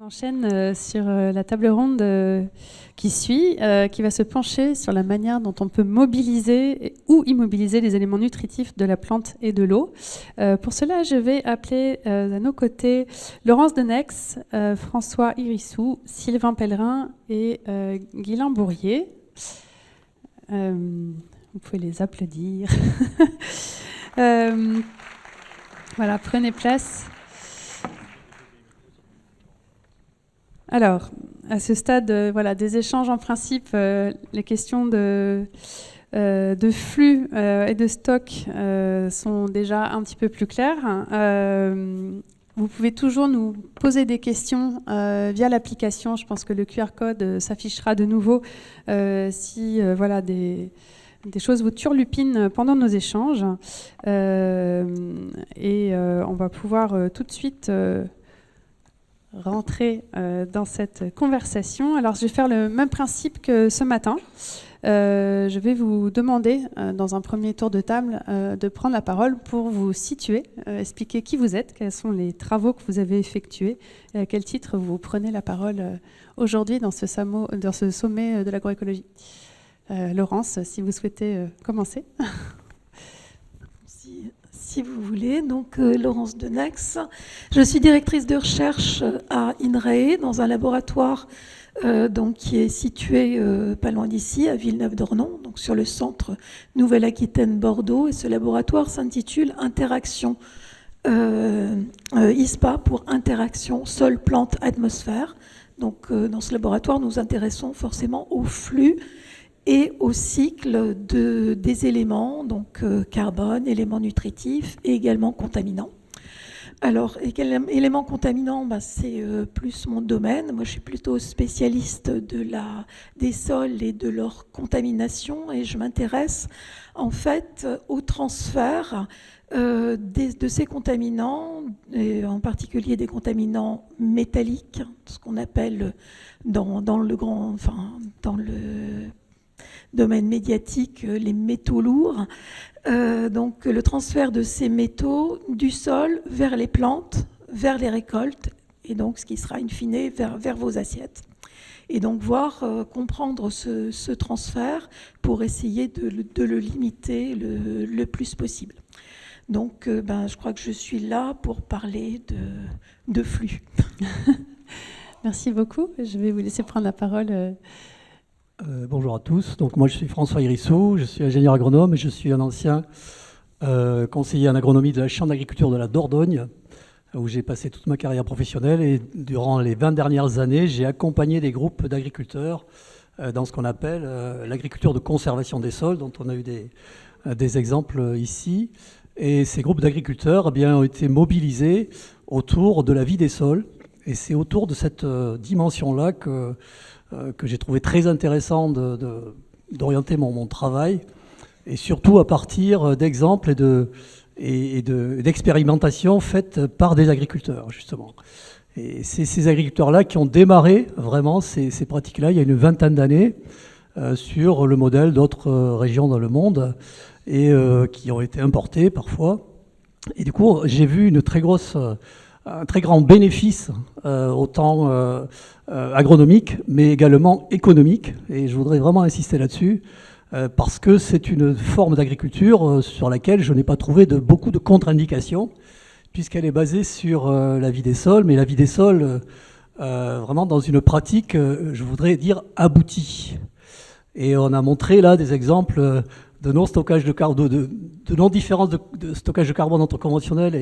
On enchaîne sur la table ronde qui suit, qui va se pencher sur la manière dont on peut mobiliser ou immobiliser les éléments nutritifs de la plante et de l'eau. Pour cela, je vais appeler à nos côtés Laurence Denex, François Hirissou, Sylvain Pellerin et Guylain Bourrier. Vous pouvez les applaudir. Voilà, prenez place. Alors, à ce stade, voilà, des échanges en principe, les questions de flux et de stock sont déjà un petit peu plus claires. Vous pouvez toujours nous poser des questions via l'application. Je pense que le QR code s'affichera de nouveau si voilà, des choses vous turlupinent pendant nos échanges. Et on va pouvoir tout de suite rentrer dans cette conversation. Alors, je vais faire le même principe que ce matin. Je vais vous demander, dans un premier tour de table, de prendre la parole pour vous situer, expliquer qui vous êtes, quels sont les travaux que vous avez effectués, et à quel titre vous prenez la parole aujourd'hui dans ce sommet de l'agroécologie. Laurence, si vous souhaitez commencer. Si vous voulez, donc Laurence Denex. Je suis directrice de recherche à INRAE, dans un laboratoire donc, qui est situé pas loin d'ici, à Villeneuve-d'Ornon, donc sur le centre Nouvelle-Aquitaine-Bordeaux. Et ce laboratoire s'intitule Interaction ISPA pour Interaction Sol-Plante-Atmosphère. Donc dans ce laboratoire, nous nous intéressons forcément au flux et au cycle des éléments, donc carbone, éléments nutritifs et également contaminants. Alors, éléments contaminants, c'est plus mon domaine. Moi, je suis plutôt spécialiste des sols et de leur contamination, et je m'intéresse en fait au transfert de ces contaminants, et en particulier des contaminants métalliques, ce qu'on appelle dans le domaine médiatique, les métaux lourds. Donc le transfert de ces métaux du sol vers les plantes, vers les récoltes, et donc ce qui sera in fine vers vos assiettes. Et donc comprendre ce transfert pour essayer de le limiter le plus possible. Donc je crois que je suis là pour parler de flux. Merci beaucoup. Je vais vous laisser prendre la parole. Bonjour à tous. Donc moi je suis François Hirissou, je suis ingénieur agronome et je suis un ancien conseiller en agronomie de la Chambre d'agriculture de la Dordogne, où j'ai passé toute ma carrière professionnelle, et durant les 20 dernières années, j'ai accompagné des groupes d'agriculteurs dans ce qu'on appelle l'agriculture de conservation des sols, dont on a eu des exemples ici. Et ces groupes d'agriculteurs ont été mobilisés autour de la vie des sols. Et c'est autour de cette dimension-là que j'ai trouvé très intéressant d'orienter mon travail, et surtout à partir d'exemples et d'expérimentations faites par des agriculteurs, justement. Et c'est ces agriculteurs-là qui ont démarré vraiment ces pratiques-là il y a une vingtaine d'années sur le modèle d'autres régions dans le monde, et qui ont été importés parfois. Et du coup, j'ai vu un très grand bénéfice, autant agronomique, mais également économique. Et je voudrais vraiment insister là-dessus, parce que c'est une forme d'agriculture sur laquelle je n'ai pas trouvé beaucoup de contre-indications, puisqu'elle est basée sur la vie des sols, mais la vie des sols vraiment dans une pratique, je voudrais dire, aboutie. Et on a montré là des exemples de non-stockage de non-différence de stockage de carbone entre conventionnel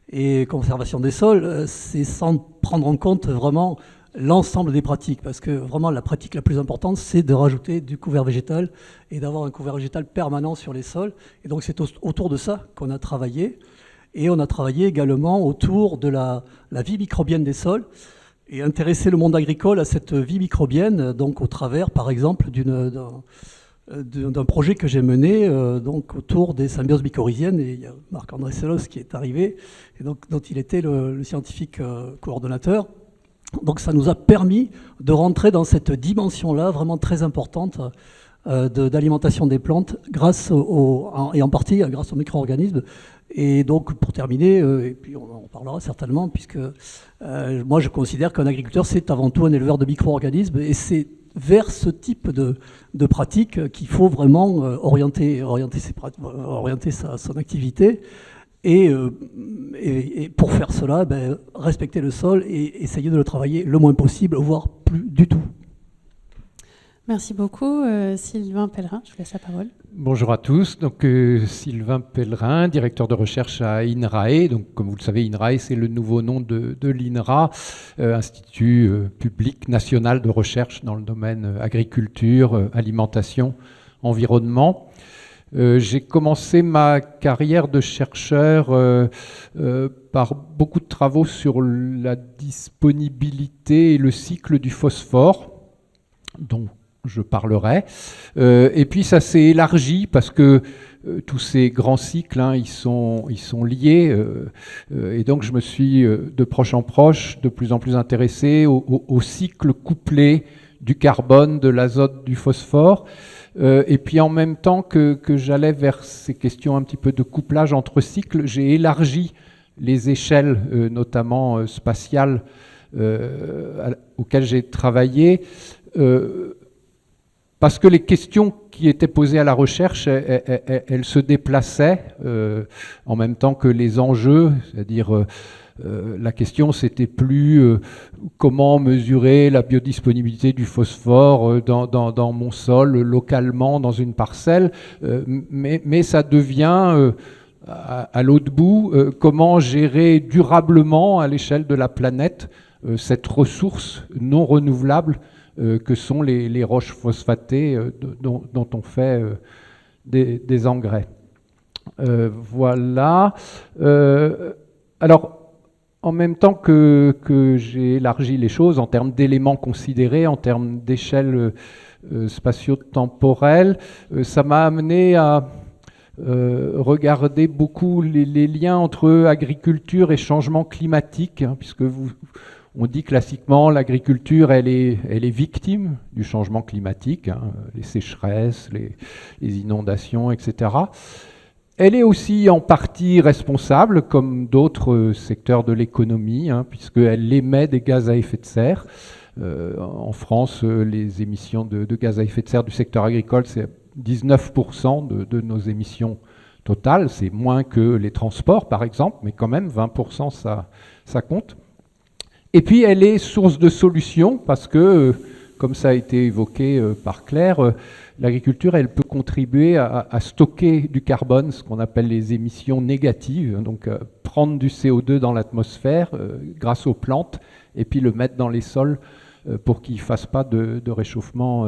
et conservation des sols. C'est sans prendre en compte vraiment l'ensemble des pratiques, parce que vraiment la pratique la plus importante, c'est de rajouter du couvert végétal et d'avoir un couvert végétal permanent sur les sols. Et donc c'est autour de ça qu'on a travaillé. Et on a travaillé également autour de la vie microbienne des sols, et intéresser le monde agricole à cette vie microbienne, donc au travers, par exemple, d'un projet que j'ai mené donc autour des symbioses mycorhiziennes. Et il y a Marc-André Sellos qui est arrivé, et donc, dont il était le scientifique coordonnateur. Donc ça nous a permis de rentrer dans cette dimension-là vraiment très importante d'alimentation des plantes et en partie grâce aux micro-organismes. Et donc, pour terminer, et puis on en parlera certainement, puisque moi je considère qu'un agriculteur, c'est avant tout un éleveur de micro-organismes, et c'est vers ce type de pratique qu'il faut vraiment orienter son activité. Et pour faire cela, respecter le sol et essayer de le travailler le moins possible, voire plus du tout. Merci beaucoup. Sylvain Pellerin, je vous laisse la parole. Bonjour à tous. Donc, Sylvain Pellerin, directeur de recherche à INRAE. Donc, comme vous le savez, INRAE, c'est le nouveau nom de l'INRA, Institut public national de recherche dans le domaine agriculture, alimentation, environnement. J'ai commencé ma carrière de chercheur par beaucoup de travaux sur la disponibilité et le cycle du phosphore, dont je parlerai. Et puis ça s'est élargi parce que tous ces grands cycles, ils sont liés. Et donc je me suis de proche en proche de plus en plus intéressé au cycle couplé du carbone, de l'azote, du phosphore. Et puis en même temps que j'allais vers ces questions un petit peu de couplage entre cycles, j'ai élargi les échelles, notamment spatiales, auxquelles j'ai travaillé, parce que les questions qui étaient posées à la recherche, elles se déplaçaient en même temps que les enjeux, c'est-à-dire la question, c'était plus comment mesurer la biodisponibilité du phosphore dans mon sol, localement, dans une parcelle, mais ça devient, à l'autre bout, comment gérer durablement à l'échelle de la planète cette ressource non renouvelable que sont les roches phosphatées dont on fait des engrais. Voilà. Alors, en même temps que j'ai élargi les choses en termes d'éléments considérés, en termes d'échelle spatio-temporelle, ça m'a amené à regarder beaucoup les liens entre agriculture et changement climatique, puisque on dit classiquement l'agriculture, elle est victime du changement climatique, les sécheresses, les inondations, etc. Elle est aussi en partie responsable, comme d'autres secteurs de l'économie, puisqu'elle émet des gaz à effet de serre. En France, les émissions de gaz à effet de serre du secteur agricole, c'est 19% de nos émissions totales. C'est moins que les transports, par exemple, mais quand même, 20%, ça compte. Et puis, elle est source de solutions, parce que, comme ça a été évoqué par Claire, l'agriculture, elle peut contribuer à stocker du carbone, ce qu'on appelle les émissions négatives, donc prendre du CO2 dans l'atmosphère grâce aux plantes, et puis le mettre dans les sols pour qu'ils ne fassent pas de réchauffement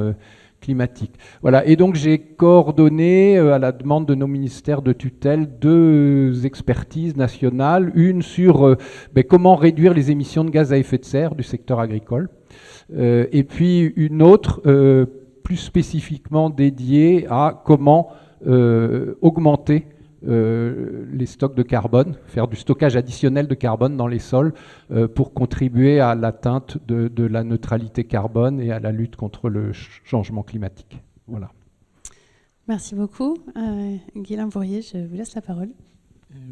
climatique. Voilà. Et donc j'ai coordonné, à la demande de nos ministères de tutelle, 2 expertises nationales, une sur comment réduire les émissions de gaz à effet de serre du secteur agricole, et puis une autre plus spécifiquement dédié à comment augmenter les stocks de carbone, faire du stockage additionnel de carbone dans les sols pour contribuer à l'atteinte de la neutralité carbone et à la lutte contre le changement climatique. Voilà. Merci beaucoup. Guilain Bourrier, je vous laisse la parole.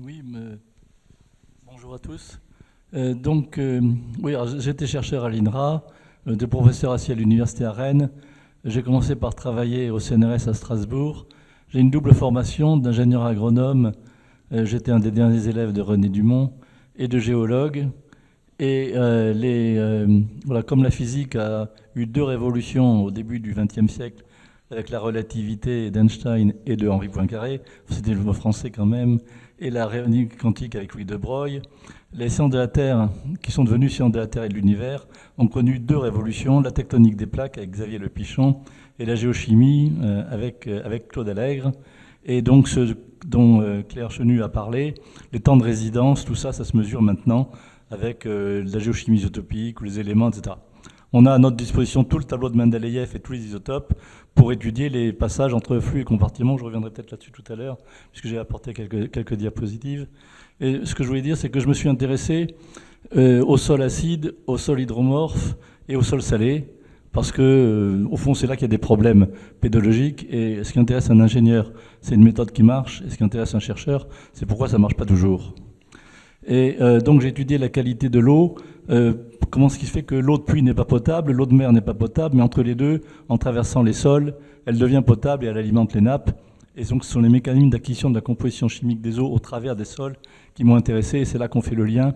Oui, bonjour à tous. Oui, j'étais chercheur à l'INRA, de professeur assis à l'université à Rennes. J'ai commencé par travailler au CNRS à Strasbourg. J'ai une double formation d'ingénieur agronome. J'étais un des derniers élèves de René Dumont et de géologue. Et voilà, comme la physique a eu 2 révolutions au début du XXe siècle, avec la relativité d'Einstein et de Henri Poincaré, c'était le mot français quand même, et la réalité quantique avec Louis de Broglie, les sciences de la Terre, qui sont devenues sciences de la Terre et de l'univers, ont connu 2 révolutions, la tectonique des plaques avec Xavier Le Pichon et la géochimie avec Claude Allègre. Et donc ce dont Claire Chenu a parlé, les temps de résidence, tout ça, ça se mesure maintenant avec la géochimie isotopique ou les éléments, etc. On a à notre disposition tout le tableau de Mendeleïev et tous les isotopes pour étudier les passages entre flux et compartiments. Je reviendrai peut-être là-dessus tout à l'heure, puisque j'ai apporté quelques diapositives. Et ce que je voulais dire, c'est que je me suis intéressé au sol acide, au sol hydromorphe et au sol salé. Parce que, au fond, c'est là qu'il y a des problèmes pédologiques. Et ce qui intéresse un ingénieur, c'est une méthode qui marche. Et ce qui intéresse un chercheur, c'est pourquoi ça ne marche pas toujours. Et donc j'ai étudié la qualité de l'eau, comment ce qui se fait que l'eau de pluie n'est pas potable, l'eau de mer n'est pas potable, mais entre les deux, en traversant les sols, elle devient potable et elle alimente les nappes. Et donc ce sont les mécanismes d'acquisition de la composition chimique des eaux au travers des sols qui m'ont intéressé. Et c'est là qu'on fait le lien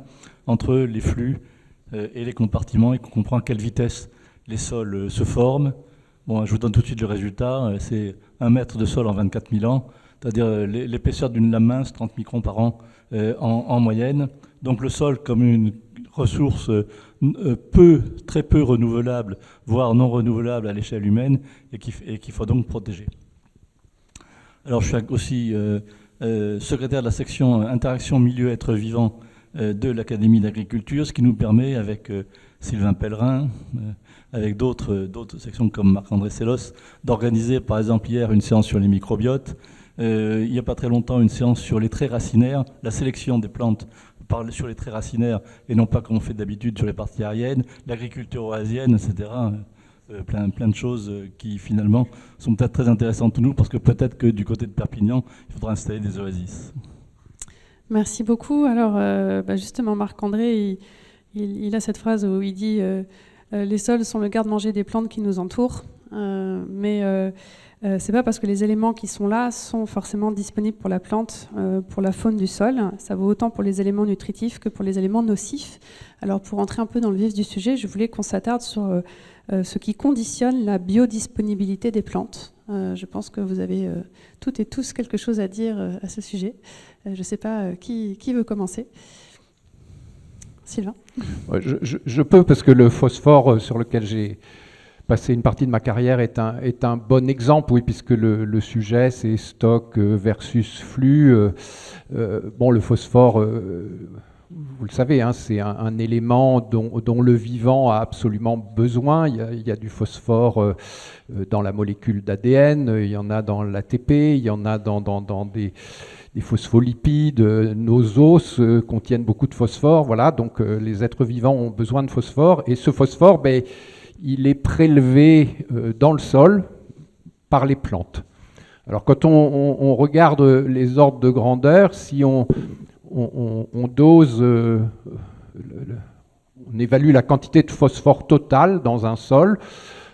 entre les flux et les compartiments et qu'on comprend à quelle vitesse les sols se forment. Bon, je vous donne tout de suite le résultat. C'est 1 mètre de sol en 24 000 ans, c'est-à-dire l'épaisseur d'une lame mince, 30 microns par an en moyenne. Donc le sol comme une ressource très peu renouvelable, voire non renouvelable à l'échelle humaine, et qu'il faut donc protéger. Alors je suis aussi secrétaire de la section Interaction milieu-être vivant de l'Académie d'agriculture, ce qui nous permet, avec Sylvain Pellerin, avec d'autres sections comme Marc-André Sellos, d'organiser par exemple hier une séance sur les microbiotes, il n'y a pas très longtemps une séance sur les traits racinaires, la sélection des plantes sur les traits racinaires et non pas comme on fait d'habitude sur les parties aériennes, l'agriculture oasienne, etc. Plein de choses qui finalement sont peut-être très intéressantes pour nous parce que peut-être que du côté de Perpignan, il faudra installer des oasis. Merci beaucoup. Alors justement, Marc-André, il a cette phrase où il dit les sols sont le garde-manger des plantes qui nous entourent, mais c'est pas parce que les éléments qui sont là sont forcément disponibles pour la plante, pour la faune du sol. Ça vaut autant pour les éléments nutritifs que pour les éléments nocifs. Alors pour entrer un peu dans le vif du sujet, je voulais qu'on s'attarde sur ce qui conditionne la biodisponibilité des plantes. Je pense que vous avez toutes et tous quelque chose à dire à ce sujet. Je ne sais pas qui veut commencer. Sylvain ? Je peux, parce que le phosphore sur lequel j'ai passé une partie de ma carrière est un bon exemple, oui, puisque le sujet c'est stock versus flux. Le phosphore, vous le savez, hein, c'est un élément dont le vivant a absolument besoin. Il y a du phosphore dans la molécule d'ADN, il y en a dans l'ATP, il y en a dans des phospholipides. Nos os contiennent beaucoup de phosphore. Voilà, donc les êtres vivants ont besoin de phosphore. Et ce phosphore, il est prélevé dans le sol par les plantes. Alors quand on regarde les ordres de grandeur, si on dose, on évalue la quantité de phosphore totale dans un sol,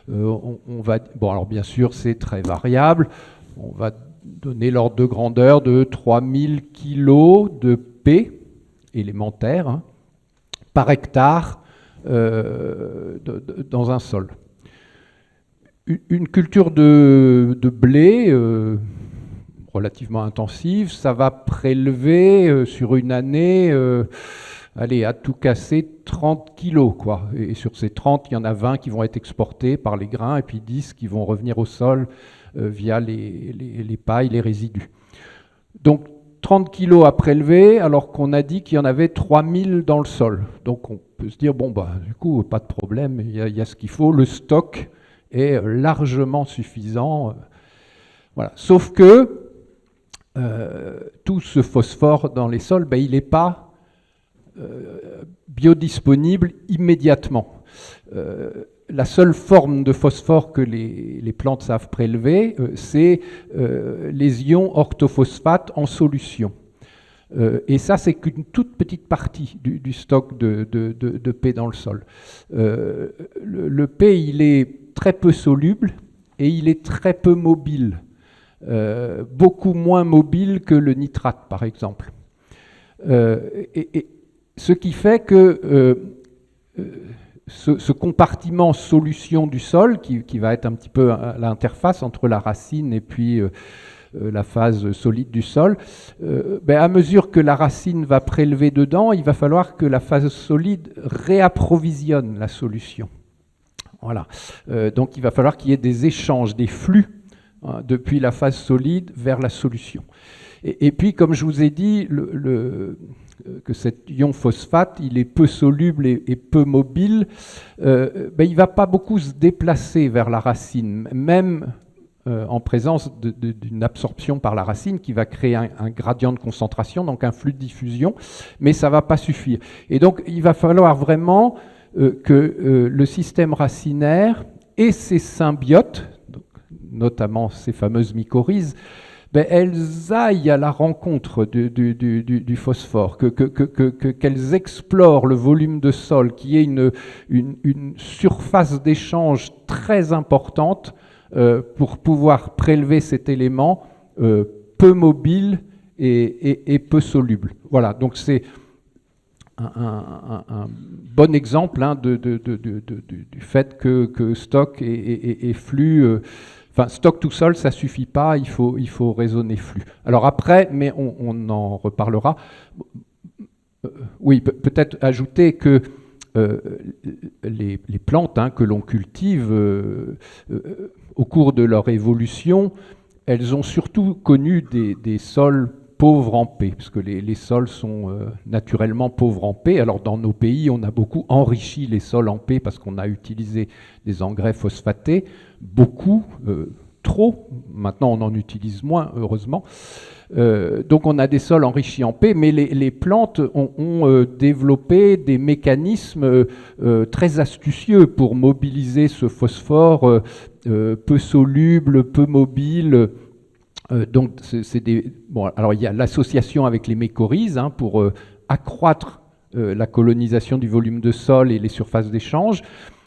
on va, alors bien sûr c'est très variable, on va donner l'ordre de grandeur de 3000 kg de P élémentaire par hectare dans un sol. Une culture de blé relativement intensive, ça va prélever sur une année, à tout casser 30 kilos, quoi. Et sur ces 30, il y en a 20 qui vont être exportés par les grains et puis 10 qui vont revenir au sol via les pailles, les résidus. Donc 30 kilos à prélever alors qu'on a dit qu'il y en avait 3000 dans le sol. Donc on peut se dire, du coup, pas de problème, il y a ce qu'il faut, le stock est largement suffisant. Voilà. Sauf que tout ce phosphore dans les sols, il n'est pas biodisponible immédiatement. La seule forme de phosphore que les plantes savent prélever, c'est les ions orthophosphate en solution. Et ça, c'est qu'une toute petite partie du stock de P dans le sol. Le P, il est très peu soluble et il est très peu mobile. Beaucoup moins mobile que le nitrate, par exemple. Et ce qui fait que ce compartiment solution du sol, qui va être un petit peu à l'interface entre la racine et puis la phase solide du sol, à mesure que la racine va prélever dedans, il va falloir que la phase solide réapprovisionne la solution. Voilà. Donc il va falloir qu'il y ait des échanges, des flux, depuis la phase solide vers la solution. Et puis, comme je vous ai dit, que cet ion phosphate, il est peu soluble et peu mobile, il ne va pas beaucoup se déplacer vers la racine, même en présence d'une absorption par la racine qui va créer un gradient de concentration, donc un flux de diffusion, mais ça ne va pas suffire. Et donc, il va falloir vraiment que le système racinaire et ces symbiotes, donc, notamment ces fameuses mycorhizes, elles aillent à la rencontre du phosphore, qu'elles explorent le volume de sol, qu'il y ait une surface d'échange très importante pour pouvoir prélever cet élément peu mobile et peu soluble. Voilà, donc c'est un bon exemple du fait que stock et flux... Enfin, stock tout seul, ça ne suffit pas, il faut raisonner flux. Alors après, mais on en reparlera. Oui, peut-être ajouter que les plantes que l'on cultive au cours de leur évolution, elles ont surtout connu des sols pauvres en P, parce que les sols sont naturellement pauvres en P. Alors dans nos pays, on a beaucoup enrichi les sols en P parce qu'on a utilisé des engrais phosphatés, beaucoup, trop. Maintenant, on en utilise moins, heureusement. Donc on a des sols enrichis en P, mais les plantes ont développé des mécanismes très astucieux pour mobiliser ce phosphore peu soluble, peu mobile. Donc alors il y a l'association avec les mycorhizes pour accroître la colonisation du volume de sol et les surfaces d'échange.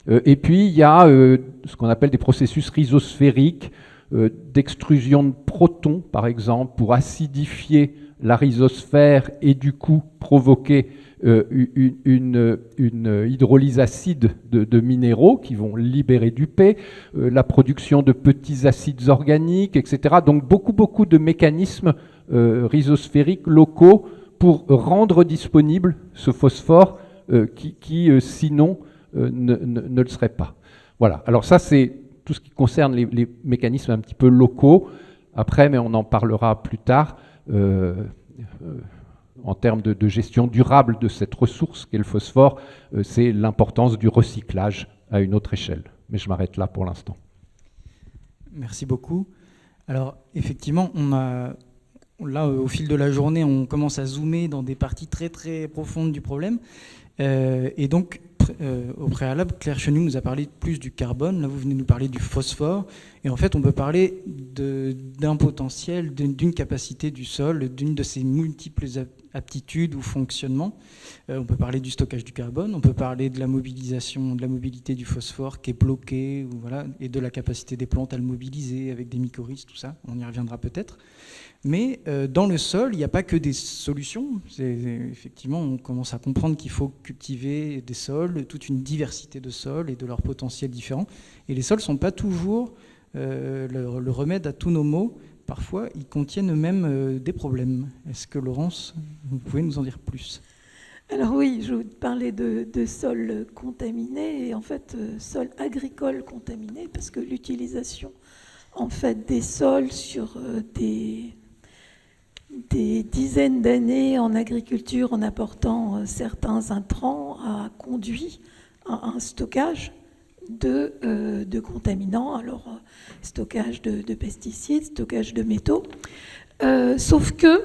Et puis il y a ce qu'on appelle des processus rhizosphériques d'extrusion de protons, par exemple, pour acidifier la rhizosphère et du coup provoquer une hydrolyse acide de minéraux qui vont libérer du P, la production de petits acides organiques, etc. Donc beaucoup de mécanismes rhizosphériques locaux pour rendre disponible ce phosphore qui sinon ne le serait pas. Voilà, alors ça c'est tout ce qui concerne les mécanismes un petit peu locaux. Après, mais on en parlera plus tard, en termes de gestion durable de cette ressource qu'est le phosphore, c'est l'importance du recyclage à une autre échelle. Mais je m'arrête là pour l'instant. Merci beaucoup. Alors, effectivement, là, au fil de la journée, on commence à zoomer dans des parties très, très profondes du problème. Et donc, au préalable, Claire Chenu nous a parlé plus du carbone. Là, vous venez nous parler du phosphore. Et en fait, on peut parler d'un potentiel, d'une capacité du sol, d'une de ses multiples aptitudes ou fonctionnements. On peut parler du stockage du carbone, on peut parler de la mobilisation, de la mobilité du phosphore qui est bloqué, voilà, et de la capacité des plantes à le mobiliser avec des mycorhizes, tout ça. On y reviendra peut-être. Mais dans le sol, il n'y a pas que des solutions. Effectivement, on commence à comprendre qu'il faut cultiver des sols, toute une diversité de sols et de leurs potentiels différents. Et les sols ne sont pas toujours le remède à tous nos maux. Parfois, ils contiennent eux-mêmes des problèmes. Est-ce que, Laurence, vous pouvez nous en dire plus ? Alors oui, je vous parlais de sols contaminés et en fait, sols agricoles contaminés, parce que l'utilisation en fait, des sols sur des dizaines d'années en agriculture en apportant certains intrants a conduit à un stockage de contaminants, alors stockage de pesticides, stockage de métaux, sauf que,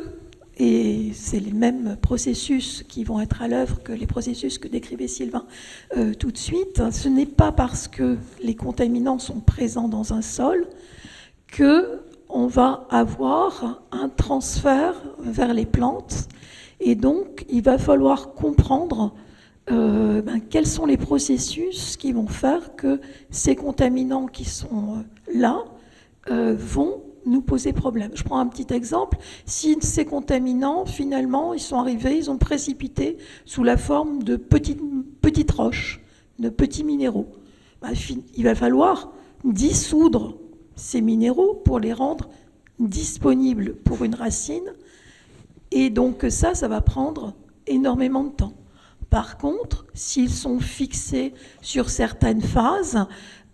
et c'est les mêmes processus qui vont être à l'œuvre que les processus que décrivait Sylvain tout de suite, ce n'est pas parce que les contaminants sont présents dans un sol qu'on va avoir un transfert vers les plantes, et donc il va falloir comprendre quels sont les processus qui vont faire que ces contaminants qui sont là vont nous poser problème. Je prends un petit exemple. Si ces contaminants, finalement, ils sont arrivés, ils ont précipité sous la forme de petites roches, de petits minéraux, il va falloir dissoudre ces minéraux pour les rendre disponibles pour une racine. Et donc ça va prendre énormément de temps. Par contre, s'ils sont fixés sur certaines phases,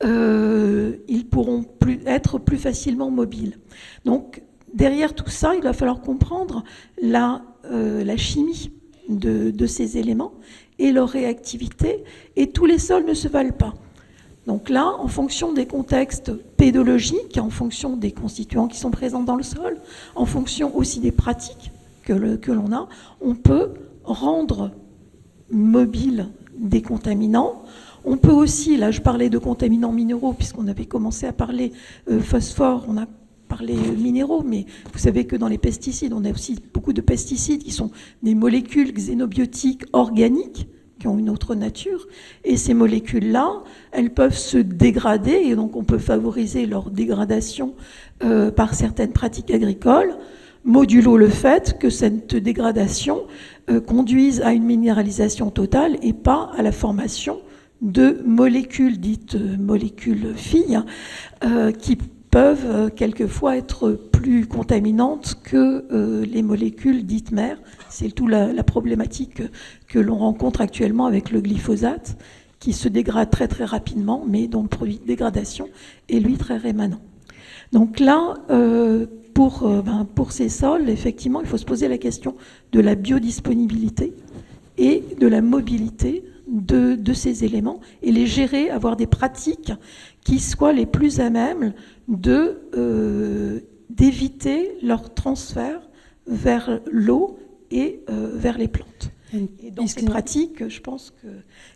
ils pourront être plus facilement mobiles. Donc, derrière tout ça, il va falloir comprendre la chimie de ces éléments et leur réactivité. Et tous les sols ne se valent pas. Donc là, en fonction des contextes pédologiques, en fonction des constituants qui sont présents dans le sol, en fonction aussi des pratiques que l'on a, on peut rendre mobiles des contaminants, On peut aussi, là je parlais de contaminants minéraux, puisqu'on avait commencé à parler phosphore, on a parlé minéraux, mais vous savez que dans les pesticides, on a aussi beaucoup de pesticides qui sont des molécules xénobiotiques organiques, qui ont une autre nature, et ces molécules-là, elles peuvent se dégrader, et donc on peut favoriser leur dégradation par certaines pratiques agricoles, modulo le fait que cette dégradation conduise à une minéralisation totale et pas à la formation de molécules dites molécules filles qui peuvent quelquefois être plus contaminantes que les molécules dites mères. C'est tout la problématique que l'on rencontre actuellement avec le glyphosate, qui se dégrade très très rapidement, mais dont le produit de dégradation est lui très rémanent. Donc là, pour ces sols, effectivement, il faut se poser la question de la biodisponibilité et de la mobilité de ces éléments et les gérer, avoir des pratiques qui soient les plus à même d'éviter leur transfert vers l'eau et vers les plantes. Et dans ces pratiques, je pense que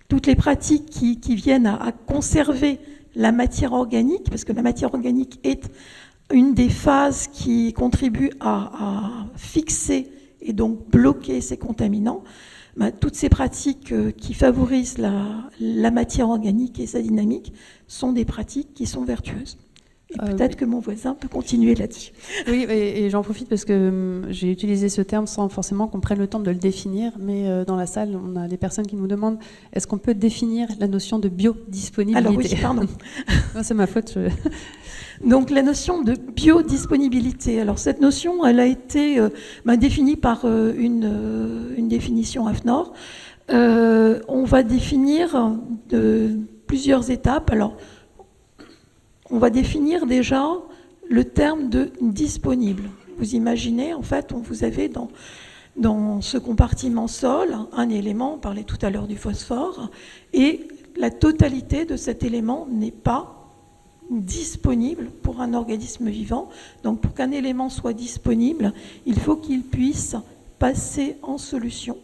toutes les pratiques qui viennent à conserver la matière organique, parce que la matière organique est une des phases qui contribue à fixer et donc bloquer ces contaminants, toutes ces pratiques qui favorisent la matière organique et sa dynamique sont des pratiques qui sont vertueuses. Et peut-être que mon voisin peut continuer là-dessus. Oui, et j'en profite parce que j'ai utilisé ce terme sans forcément qu'on prenne le temps de le définir, mais dans la salle, on a des personnes qui nous demandent est-ce qu'on peut définir la notion de biodisponibilité ? Alors oui, pardon. C'est ma faute. Donc la notion de biodisponibilité, alors cette notion, elle a été définie par une définition AFNOR. On va définir plusieurs étapes. Alors, on va définir déjà le terme de disponible. Vous imaginez, en fait, vous avez dans ce compartiment sol un élément, on parlait tout à l'heure du phosphore, et la totalité de cet élément n'est pas disponible pour un organisme vivant. Donc pour qu'un élément soit disponible, il faut qu'il puisse passer en solution.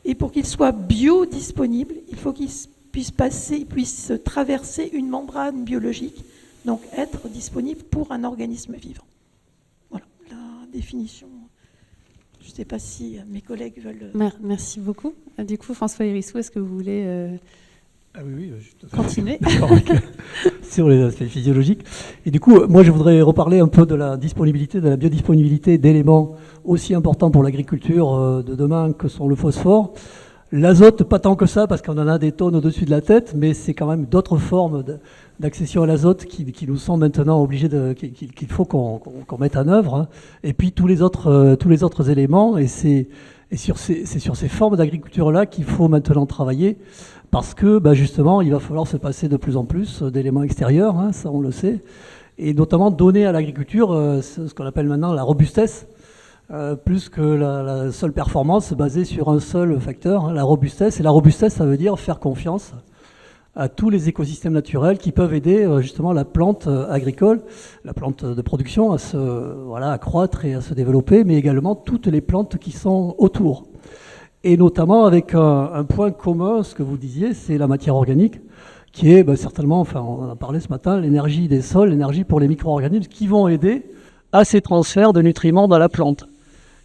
Et pour qu'il soit biodisponible, il faut qu'il puisse traverser une membrane biologique, donc être disponible pour un organisme vivant. Voilà la définition. Je ne sais pas si mes collègues veulent... Merci beaucoup. Du coup, François Hérissou, est-ce que vous voulez... Oui, je continuer. D'accord, sur les aspects physiologiques. Et du coup, moi, je voudrais reparler un peu de la disponibilité, de la biodisponibilité d'éléments aussi importants pour l'agriculture de demain que sont le phosphore. L'azote, pas tant que ça, parce qu'on en a des tonnes au-dessus de la tête, mais c'est quand même d'autres formes d'accession à l'azote qui nous sont maintenant obligés qu'il faut qu'on mette en œuvre. Hein. Et puis tous les autres éléments, et c'est sur ces formes d'agriculture-là qu'il faut maintenant travailler. Parce que justement, il va falloir se passer de plus en plus d'éléments extérieurs, hein, ça on le sait, et notamment donner à l'agriculture ce qu'on appelle maintenant la robustesse, plus que la seule performance basée sur un seul facteur, hein, la robustesse. Et la robustesse, ça veut dire faire confiance à tous les écosystèmes naturels qui peuvent aider justement la plante agricole, la plante de production à croître et à se développer, mais également toutes les plantes qui sont autour. Et notamment avec un point commun, ce que vous disiez, c'est la matière organique, qui est certainement, enfin on en a parlé ce matin, l'énergie des sols, l'énergie pour les micro-organismes qui vont aider à ces transferts de nutriments dans la plante.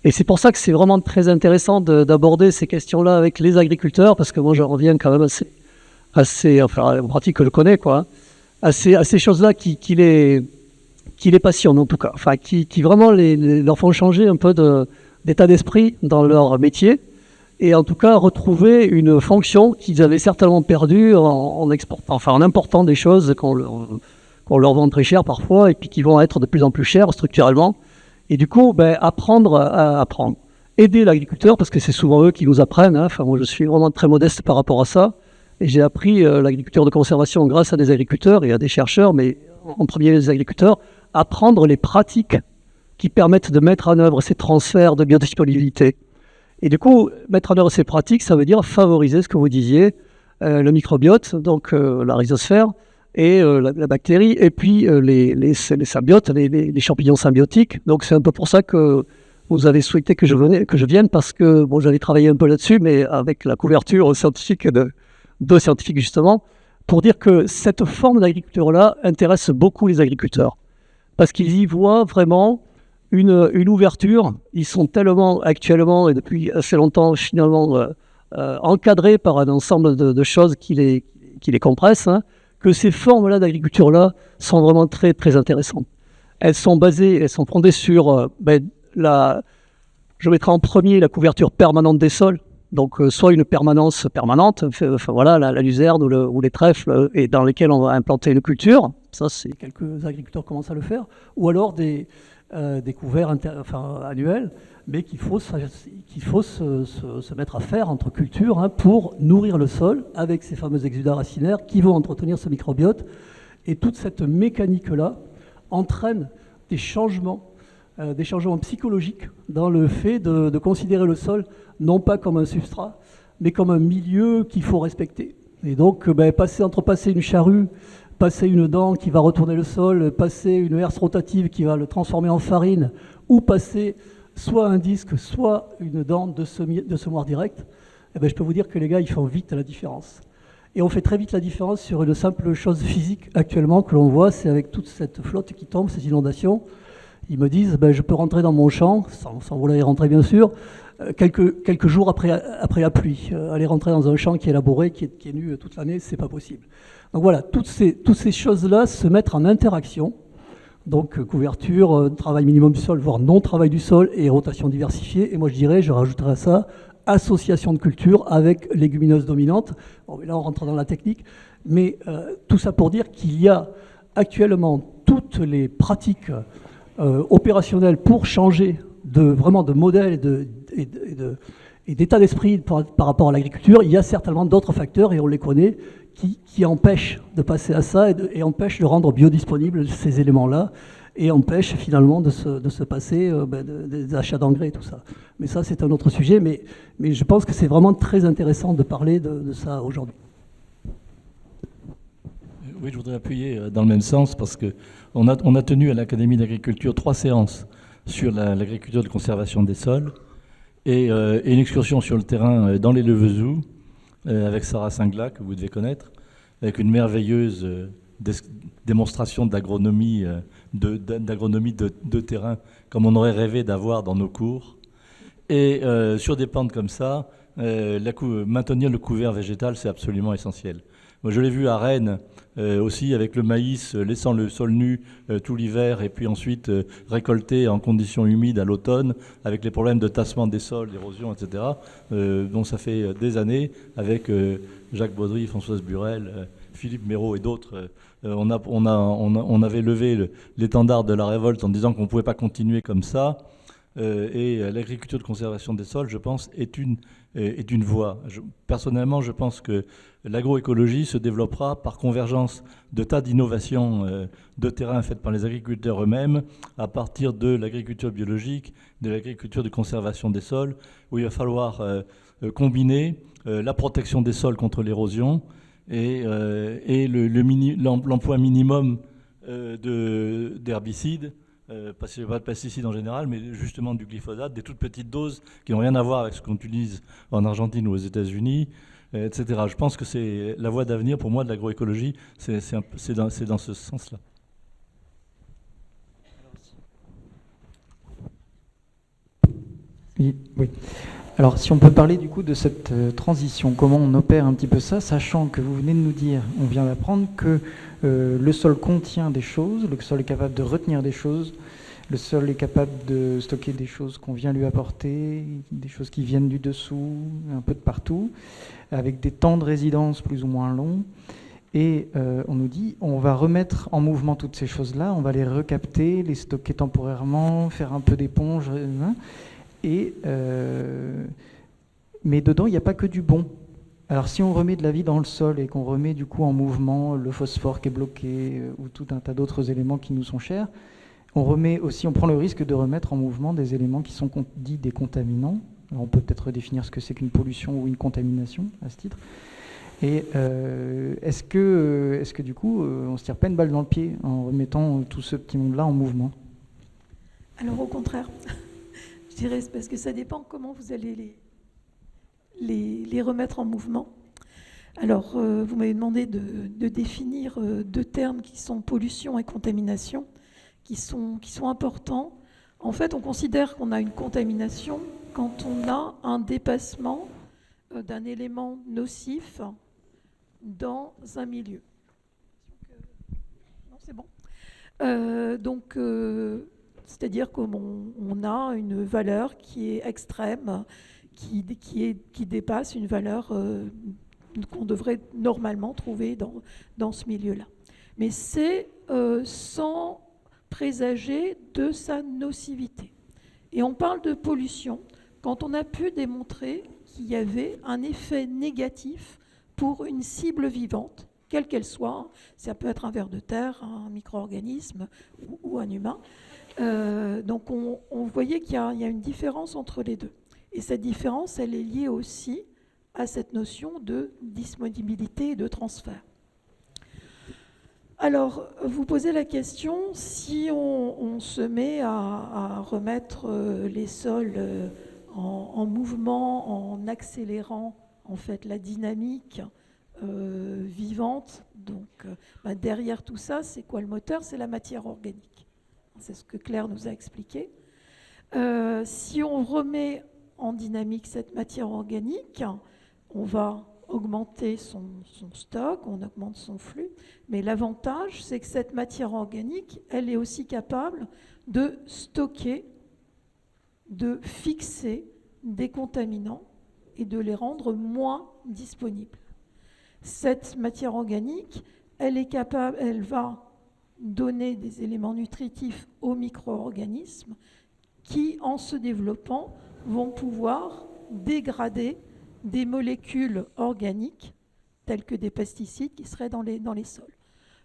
Et c'est pour ça que c'est vraiment très intéressant d'aborder ces questions-là avec les agriculteurs, parce que moi je reviens quand même assez en pratique que je connais, quoi, à ces choses-là qui les passionnent en tout cas, enfin qui vraiment leur font changer un peu d'état d'esprit dans leur métier. Et en tout cas retrouver une fonction qu'ils avaient certainement perdue en important des choses qu'on leur vend très cher parfois et puis qui vont être de plus en plus chères structurellement. Et du coup, apprendre à apprendre. Aider l'agriculteur, parce que c'est souvent eux qui nous apprennent. Hein. Enfin, moi, je suis vraiment très modeste par rapport à ça. Et j'ai appris l'agriculture de conservation grâce à des agriculteurs et à des chercheurs, mais en premier les agriculteurs, apprendre les pratiques qui permettent de mettre en œuvre ces transferts de biodisponibilité. Et du coup, mettre en œuvre ces pratiques, ça veut dire favoriser ce que vous disiez, le microbiote, donc la rhizosphère, et la bactérie, et puis les symbiotes, les champignons symbiotiques. Donc c'est un peu pour ça que vous avez souhaité que je vienne, parce que j'avais travaillé un peu là-dessus, mais avec la couverture scientifique de scientifiques justement, pour dire que cette forme d'agriculture-là intéresse beaucoup les agriculteurs. Parce qu'ils y voient vraiment une ouverture. Ils sont tellement actuellement et depuis assez longtemps finalement encadrés par un ensemble de choses qui les compressent, hein, que ces formes-là d'agriculture-là sont vraiment très, très intéressantes. Elles sont fondées sur je mettrai en premier la couverture permanente des sols. Donc, soit une permanence permanente, enfin voilà, la luzerne ou les trèfles, et dans lesquels on va implanter une culture. Ça, c'est quelques agriculteurs commencent à le faire. Ou alors des couverts annuels, mais qu'il faut se mettre à faire entre cultures, hein, pour nourrir le sol avec ces fameux exudats racinaires qui vont entretenir ce microbiote. Et toute cette mécanique-là entraîne des changements psychologiques dans le fait de considérer le sol non pas comme un substrat, mais comme un milieu qu'il faut respecter. Et donc, passer une charrue, passer une dent qui va retourner le sol, passer une herse rotative qui va le transformer en farine, ou passer soit un disque, soit une dent de semoir direct, je peux vous dire que les gars, ils font vite la différence. Et on fait très vite la différence sur une simple chose physique actuellement que l'on voit, c'est avec toute cette flotte qui tombe, ces inondations. Ils me disent, je peux rentrer dans mon champ, sans vouloir y rentrer bien sûr, quelques jours après la pluie. Aller rentrer dans un champ qui est labouré, qui est nu toute l'année, c'est pas possible. Donc voilà, toutes ces choses-là se mettent en interaction. Donc couverture, travail minimum du sol, voire non-travail du sol et rotation diversifiée. Et moi je rajouterais à ça, association de cultures avec légumineuses dominantes. Bon, là on rentre dans la technique, mais tout ça pour dire qu'il y a actuellement toutes les pratiques opérationnelles pour changer vraiment de modèle et d'état d'esprit par rapport à l'agriculture. Il y a certainement d'autres facteurs, et on les connaît, qui empêchent de passer à ça et empêchent de rendre biodisponibles ces éléments-là, et empêchent finalement de se passer des achats d'engrais et tout ça. Mais ça, c'est un autre sujet, mais je pense que c'est vraiment très intéressant de parler de ça aujourd'hui. Oui, je voudrais appuyer dans le même sens, parce qu'on a tenu à l'Académie d'agriculture 3 séances sur l'agriculture de conservation des sols, et une excursion sur le terrain dans les Levezous, avec Sarah Singla, que vous devez connaître, avec une merveilleuse démonstration d'agronomie de terrain, comme on aurait rêvé d'avoir dans nos cours. Et sur des pentes comme ça, maintenir le couvert végétal, c'est absolument essentiel. Moi, je l'ai vu à Rennes aussi, avec le maïs, laissant le sol nu tout l'hiver, et puis ensuite récolté en conditions humides à l'automne, avec les problèmes de tassement des sols, d'érosion, etc. Donc ça fait des années, avec Jacques Baudry, Françoise Burel, Philippe Méraud et d'autres, on avait levé l'étendard de la révolte en disant qu'on ne pouvait pas continuer comme ça. Et l'agriculture de conservation des sols, je pense, est une voie. Personnellement, je pense que l'agroécologie se développera par convergence de tas d'innovations de terrain faites par les agriculteurs eux-mêmes, à partir de l'agriculture biologique, de l'agriculture de conservation des sols, où il va falloir combiner la protection des sols contre l'érosion et l'emploi minimum d'herbicides, pas de pesticides en général, mais justement du glyphosate, des toutes petites doses qui n'ont rien à voir avec ce qu'on utilise en Argentine ou aux États-Unis, etc. Je pense que c'est la voie d'avenir pour moi de l'agroécologie, c'est dans ce sens-là. Oui. Alors, si on peut parler du coup de cette transition, comment on opère un petit peu ça, sachant que vous venez de nous dire, on vient d'apprendre que le sol contient des choses, le sol est capable de retenir des choses, le sol est capable de stocker des choses qu'on vient lui apporter, des choses qui viennent du dessous, un peu de partout, avec des temps de résidence plus ou moins longs. Et on nous dit, on va remettre en mouvement toutes ces choses-là, on va les recapter, les stocker temporairement, faire un peu d'éponge, mais dedans, il n'y a pas que du bon. Alors si on remet de la vie dans le sol et qu'on remet du coup en mouvement le phosphore qui est bloqué ou tout un tas d'autres éléments qui nous sont chers, on prend le risque de remettre en mouvement des éléments qui sont dits des contaminants. Alors, on peut peut-être redéfinir ce que c'est qu'une pollution ou une contamination à ce titre. Et est-ce que du coup on ne se tire pas une balle dans le pied en remettant tout ce petit monde-là en mouvement? Alors au contraire, je dirais c'est parce que ça dépend comment vous allez les remettre en mouvement. Alors, vous m'avez demandé de définir deux termes qui sont pollution et contamination, qui sont importants. En fait, on considère qu'on a une contamination quand on a un dépassement d'un élément nocif dans un milieu. Non, c'est bon. C'est-à-dire qu'on a une valeur qui est extrême, qui dépasse une valeur qu'on devrait normalement trouver dans ce milieu-là. Mais c'est sans présager de sa nocivité. Et on parle de pollution quand on a pu démontrer qu'il y avait un effet négatif pour une cible vivante, quelle qu'elle soit. Ça peut être un ver de terre, un micro-organisme ou un humain. Donc on voyait qu'il y a une différence entre les deux. Et cette différence, elle est liée aussi à cette notion de disponibilité et de transfert. Alors, vous posez la question, si on se met à remettre les sols en mouvement, en accélérant en fait la dynamique vivante, donc derrière tout ça, c'est quoi le moteur? C'est la matière organique. C'est ce que Claire nous a expliqué. Si on remet en dynamique cette matière organique, on va augmenter son stock, on augmente son flux, mais l'avantage, c'est que cette matière organique, elle est aussi capable de stocker, de fixer des contaminants et de les rendre moins disponibles. Cette matière organique, elle est capable, elle va donner des éléments nutritifs aux micro-organismes qui, en se développant, vont pouvoir dégrader des molécules organiques telles que des pesticides qui seraient dans les sols.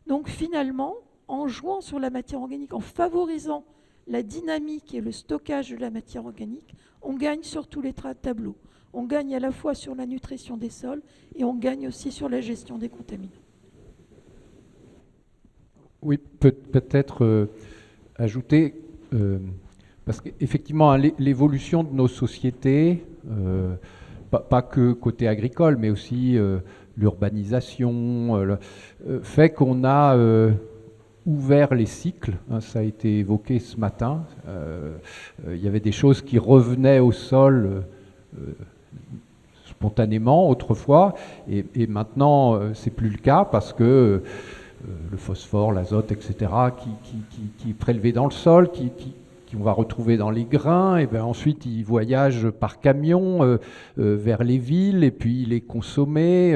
Donc finalement, en jouant sur la matière organique, en favorisant la dynamique et le stockage de la matière organique, on gagne sur tous les tableaux. On gagne à la fois sur la nutrition des sols et on gagne aussi sur la gestion des contaminants. Oui, peut-être ajouter, parce qu'effectivement, l'évolution de nos sociétés, pas que côté agricole, mais aussi l'urbanisation, fait qu'on a ouvert les cycles. Ça a été évoqué ce matin. Il y avait des choses qui revenaient au sol spontanément autrefois, et maintenant c'est plus le cas parce que le phosphore, l'azote, etc., qui est prélevé dans le sol, qu'on va retrouver dans les grains, et bien ensuite ils voyagent par camion vers les villes, et puis il est consommé,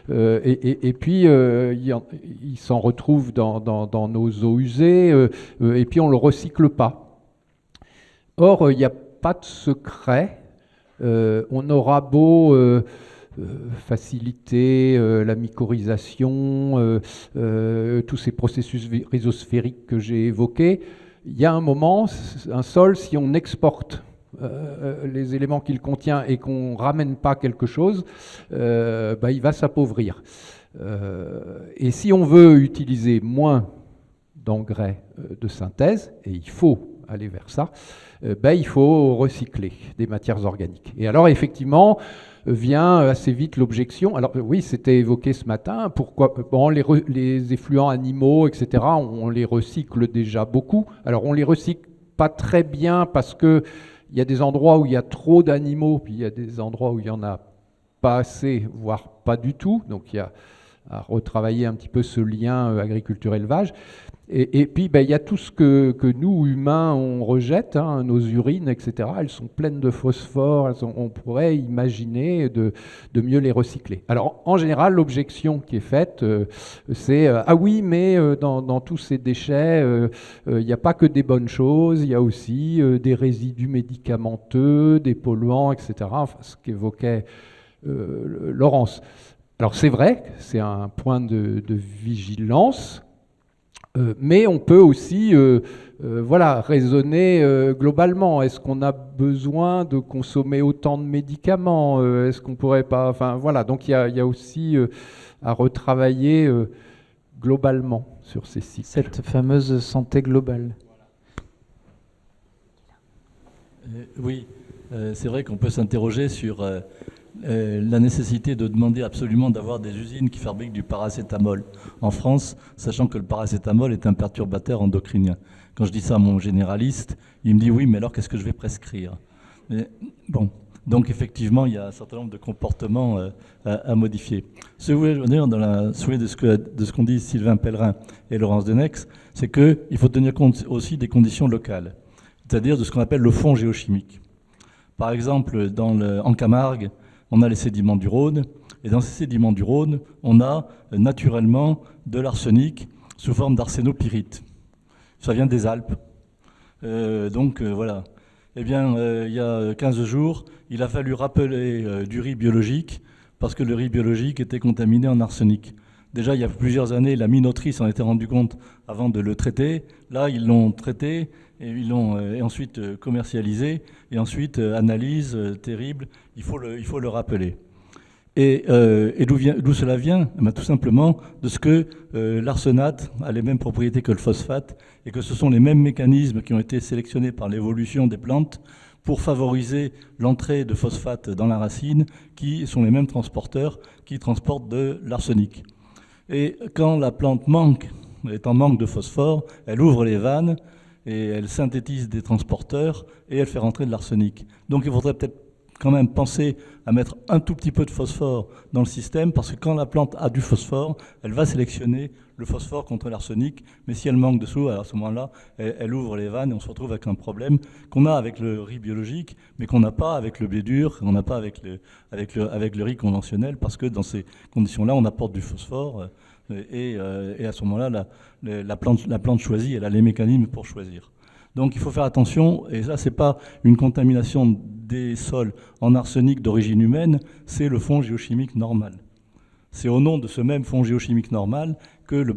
et puis il s'en retrouve dans nos eaux usées, et puis on ne le recycle pas. Or, il n'y a pas de secret. On aura beau faciliter la mycorhisation, tous ces processus rhizosphériques que j'ai évoqués, il y a un moment, un sol, si on exporte les éléments qu'il contient et qu'on ne ramène pas quelque chose, il va s'appauvrir. Et si on veut utiliser moins d'engrais de synthèse, et il faut aller vers ça, il faut recycler des matières organiques. Et alors effectivement, vient assez vite l'objection. Alors oui, c'était évoqué ce matin, pourquoi les effluents animaux, etc., on les recycle déjà beaucoup. Alors on les recycle pas très bien parce qu'il y a des endroits où il y a trop d'animaux, puis il y a des endroits où il n'y en a pas assez, voire pas du tout. Donc il y a à retravailler un petit peu ce lien agriculture-élevage. Et puis, il y a tout ce que nous, humains, on rejette, nos urines, etc. Elles sont pleines de phosphore, on pourrait imaginer de mieux les recycler. Alors, en général, l'objection qui est faite, c'est « Ah oui, mais dans tous ces déchets, il n'y a pas que des bonnes choses, il y a aussi des résidus médicamenteux, des polluants, etc. » Enfin, ce qu'évoquait Laurence. Alors, c'est vrai, c'est un point de vigilance. Mais on peut aussi raisonner globalement. Est-ce qu'on a besoin de consommer autant de médicaments? Est-ce qu'on pourrait pas... Enfin, voilà. Donc, il y a aussi à retravailler globalement sur ces cycles. Cette fameuse santé globale. Oui, c'est vrai qu'on peut s'interroger sur la nécessité de demander absolument d'avoir des usines qui fabriquent du paracétamol en France, sachant que le paracétamol est un perturbateur endocrinien. Quand je dis ça à mon généraliste, il me dit oui, mais alors qu'est-ce que je vais prescrire? Mais, bon, donc effectivement, il y a un certain nombre de comportements à modifier. Ce que je voulais dire dans la suite de ce qu'ont dit Sylvain Pellerin et Laurence Denex, c'est qu'il faut tenir compte aussi des conditions locales, c'est-à-dire de ce qu'on appelle le fond géochimique. Par exemple, en Camargue, on a les sédiments du Rhône, et dans ces sédiments du Rhône, on a naturellement de l'arsenic sous forme d'arsénopyrite. Ça vient des Alpes. Voilà. Eh bien, il y a 15 jours, il a fallu rappeler du riz biologique, parce que le riz biologique était contaminé en arsenic. Déjà, il y a plusieurs années, la minoterie s'en était rendu compte avant de le traiter. Là, ils l'ont traité, et ils l'ont ensuite commercialisé, et ensuite, analyse terrible, il faut le rappeler. Et d'où cela vient? Tout simplement de ce que l'arsenate a les mêmes propriétés que le phosphate, et que ce sont les mêmes mécanismes qui ont été sélectionnés par l'évolution des plantes pour favoriser l'entrée de phosphate dans la racine, qui sont les mêmes transporteurs qui transportent de l'arsenic. Et quand la plante est en manque de phosphore, elle ouvre les vannes et elle synthétise des transporteurs et elle fait rentrer de l'arsenic. Donc il faudrait peut-être quand même penser à mettre un tout petit peu de phosphore dans le système, parce que quand la plante a du phosphore, elle va sélectionner le phosphore contre l'arsenic, mais si elle manque dessous, alors à ce moment-là, elle ouvre les vannes et on se retrouve avec un problème qu'on a avec le riz biologique, mais qu'on n'a pas avec le blé dur, qu'on n'a pas avec le riz conventionnel, parce que dans ces conditions-là, on apporte du phosphore et à ce moment-là, la plante choisit, elle a les mécanismes pour choisir. Donc il faut faire attention, et ça, c'est pas une contamination des sols en arsenic d'origine humaine, c'est le fond géochimique normal. C'est au nom de ce même fond géochimique normal que le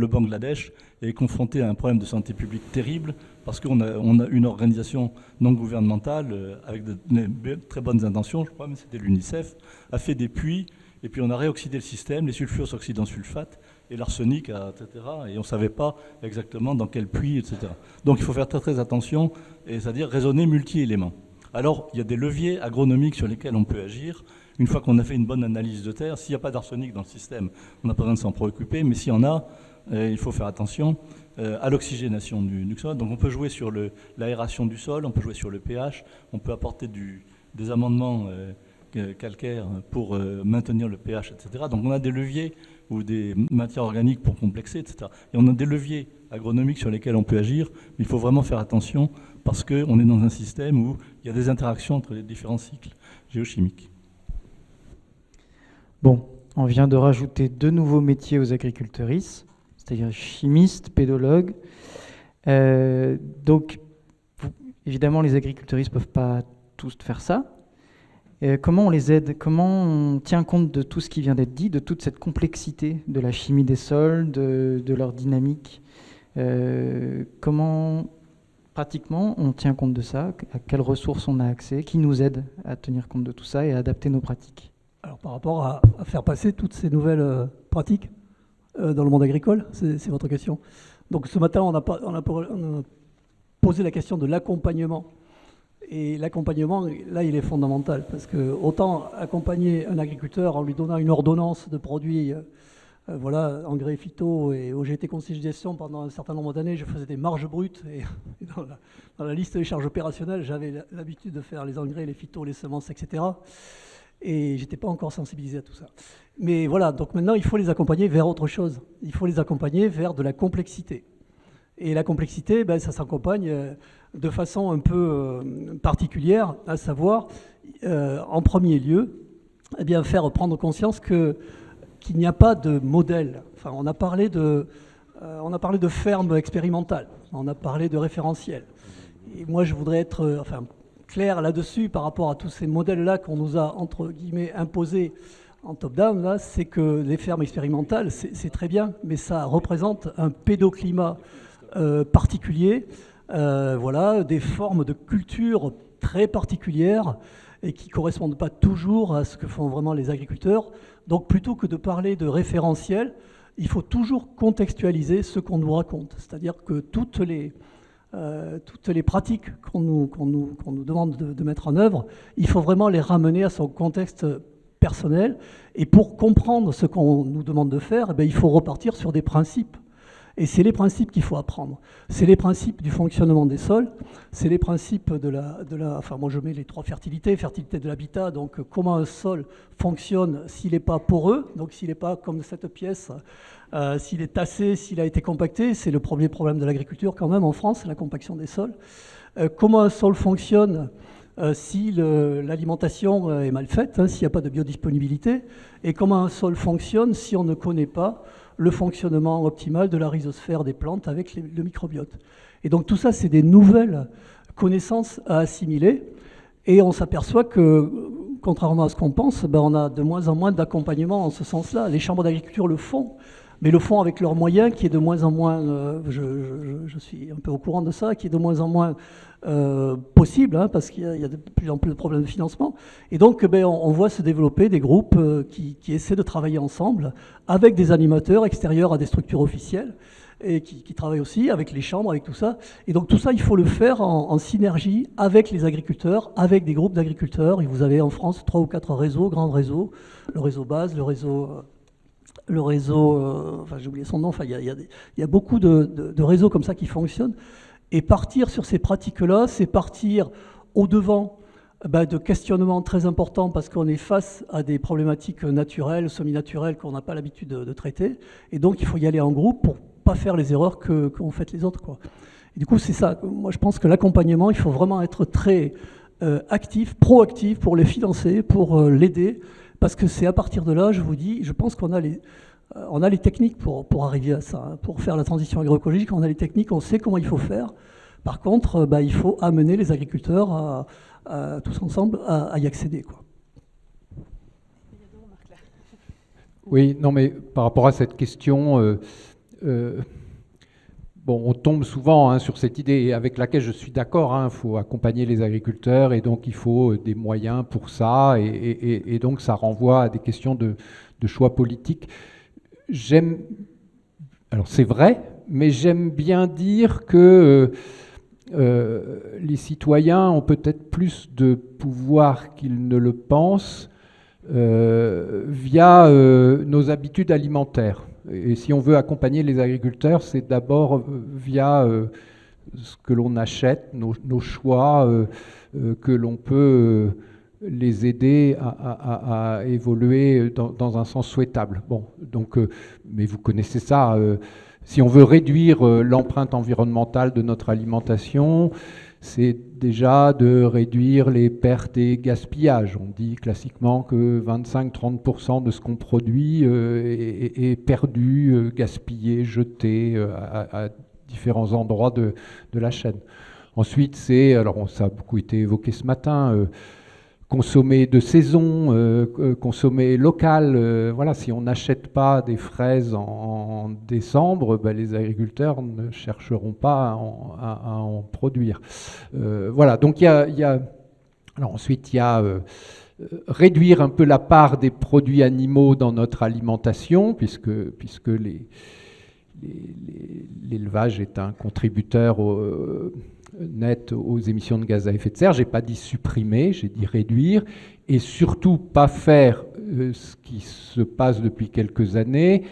Bangladesh est confronté à un problème de santé publique terrible, parce qu'on a une organisation non gouvernementale avec de très bonnes intentions, je crois, mais c'était l'UNICEF, a fait des puits, et puis on a réoxydé le système, les sulfures s'oxydent en sulfate, et l'arsenic, etc. Et on ne savait pas exactement dans quel puits, etc. Donc il faut faire très très attention, c'est-à-dire raisonner multi-éléments. Alors, il y a des leviers agronomiques sur lesquels on peut agir. Une fois qu'on a fait une bonne analyse de terre, s'il n'y a pas d'arsenic dans le système, on n'a pas besoin de s'en préoccuper, mais s'il y en a, il faut faire attention à l'oxygénation du sol. Donc on peut jouer sur l'aération du sol, on peut jouer sur le pH, on peut apporter des amendements calcaires pour maintenir le pH, etc. Donc on a des leviers ou des matières organiques pour complexer, etc. Et on a des leviers agronomiques sur lesquels on peut agir, mais il faut vraiment faire attention parce qu'on est dans un système où il y a des interactions entre les différents cycles géochimiques. Bon, on vient de rajouter 2 nouveaux métiers aux agricultrices, c'est-à-dire chimistes, pédologues. Donc, évidemment, les agricultrices ne peuvent pas tous faire ça. Comment on les aide? Comment on tient compte de tout ce qui vient d'être dit, de toute cette complexité de la chimie des sols, de leur dynamique? Comment, pratiquement, on tient compte de ça? À quelles ressources on a accès? Qui nous aide à tenir compte de tout ça et à adapter nos pratiques? Alors par rapport à faire passer toutes ces nouvelles pratiques dans le monde agricole, c'est votre question. Donc ce matin, on a posé la question de l'accompagnement. Et l'accompagnement, là, il est fondamental, parce que autant accompagner un agriculteur en lui donnant une ordonnance de produits, engrais phyto, et où j'ai été conseiller de gestion pendant un certain nombre d'années, je faisais des marges brutes, et dans la liste des charges opérationnelles, j'avais l'habitude de faire les engrais, les phytos, les semences, etc. Et j'étais pas encore sensibilisé à tout ça. Mais voilà, donc maintenant, il faut les accompagner vers autre chose. Il faut les accompagner vers de la complexité. Et la complexité, ça s'accompagne de façon un peu particulière, à savoir, en premier lieu, faire prendre conscience qu'il n'y a pas de modèle. Enfin, on a parlé de ferme expérimentale, on a parlé de référentiel. Et moi, je voudrais être clair là-dessus par rapport à tous ces modèles-là qu'on nous a, entre guillemets, imposés en top-down, là, c'est que les fermes expérimentales, c'est très bien, mais ça représente un pédoclimat particulier, des formes de culture très particulières et qui ne correspondent pas toujours à ce que font vraiment les agriculteurs. Donc plutôt que de parler de référentiel, il faut toujours contextualiser ce qu'on nous raconte. C'est-à-dire que toutes les toutes les pratiques qu'on nous demande de mettre en œuvre, il faut vraiment les ramener à son contexte personnel. Et pour comprendre ce qu'on nous demande de faire, il faut repartir sur des principes. Et c'est les principes qu'il faut apprendre. C'est les principes du fonctionnement des sols, c'est les principes enfin moi je mets les 3 fertilités, fertilité de l'habitat, donc comment un sol fonctionne s'il n'est pas poreux, donc s'il n'est pas comme cette pièce, s'il est tassé, s'il a été compacté, c'est le premier problème de l'agriculture quand même en France, c'est la compaction des sols. Comment un sol fonctionne si l'alimentation est mal faite, s'il n'y a pas de biodisponibilité, et comment un sol fonctionne si on ne connaît pas le fonctionnement optimal de la rhizosphère des plantes avec le microbiote. Et donc tout ça, c'est des nouvelles connaissances à assimiler, et on s'aperçoit que, contrairement à ce qu'on pense, on a de moins en moins d'accompagnement en ce sens-là. Les chambres d'agriculture le font, mais le font avec leurs moyens, qui est de moins en moins, je suis un peu au courant de ça, qui est de moins en moins possible, parce qu'il y a de plus en plus de problèmes de financement. Et donc, on voit se développer des groupes qui essaient de travailler ensemble avec des animateurs extérieurs à des structures officielles et qui travaillent aussi avec les chambres, avec tout ça. Et donc, tout ça, il faut le faire en synergie avec les agriculteurs, avec des groupes d'agriculteurs. Et vous avez en France 3 ou 4 réseaux, grands réseaux, le réseau base, le réseau, enfin j'ai oublié son nom, enfin il y a beaucoup de réseaux comme ça qui fonctionnent. Et partir sur ces pratiques-là, c'est partir au-devant de questionnements très importants parce qu'on est face à des problématiques naturelles, semi-naturelles qu'on n'a pas l'habitude de traiter. Et donc il faut y aller en groupe pour pas faire les erreurs qu'ont faites les autres, quoi. Et du coup, c'est ça. Moi, je pense que l'accompagnement, il faut vraiment être très actif, proactif pour les financer, pour l'aider. Parce que c'est à partir de là, je vous dis, je pense qu'on a les techniques pour arriver à ça, pour faire la transition agroécologique, on a les techniques, on sait comment il faut faire. Par contre, il faut amener les agriculteurs tous ensemble à y accéder, quoi. Oui, non, mais par rapport à cette question, on tombe souvent sur cette idée avec laquelle je suis d'accord, il faut accompagner les agriculteurs et donc il faut des moyens pour ça et donc ça renvoie à des questions de choix politiques. Alors c'est vrai, mais j'aime bien dire que les citoyens ont peut-être plus de pouvoir qu'ils ne le pensent via nos habitudes alimentaires. Et si on veut accompagner les agriculteurs, c'est d'abord via ce que l'on achète, nos choix, que l'on peut les aider à évoluer dans un sens souhaitable. Bon, donc, mais vous connaissez ça. Si on veut réduire l'empreinte environnementale de notre alimentation, c'est déjà de réduire les pertes et gaspillages. On dit classiquement que 25-30% de ce qu'on produit est perdu, gaspillé, jeté à différents endroits de la chaîne. Ensuite, alors ça a beaucoup été évoqué ce matin, consommer de saison, consommer local. Voilà, si on n'achète pas des fraises en décembre, les agriculteurs ne chercheront pas à en produire. Voilà, donc alors ensuite il y a réduire un peu la part des produits animaux dans notre alimentation, puisque l'élevage est un contributeur net aux émissions de gaz à effet de serre. Je n'ai pas dit supprimer, j'ai dit réduire, et surtout pas faire ce qui se passe depuis quelques années,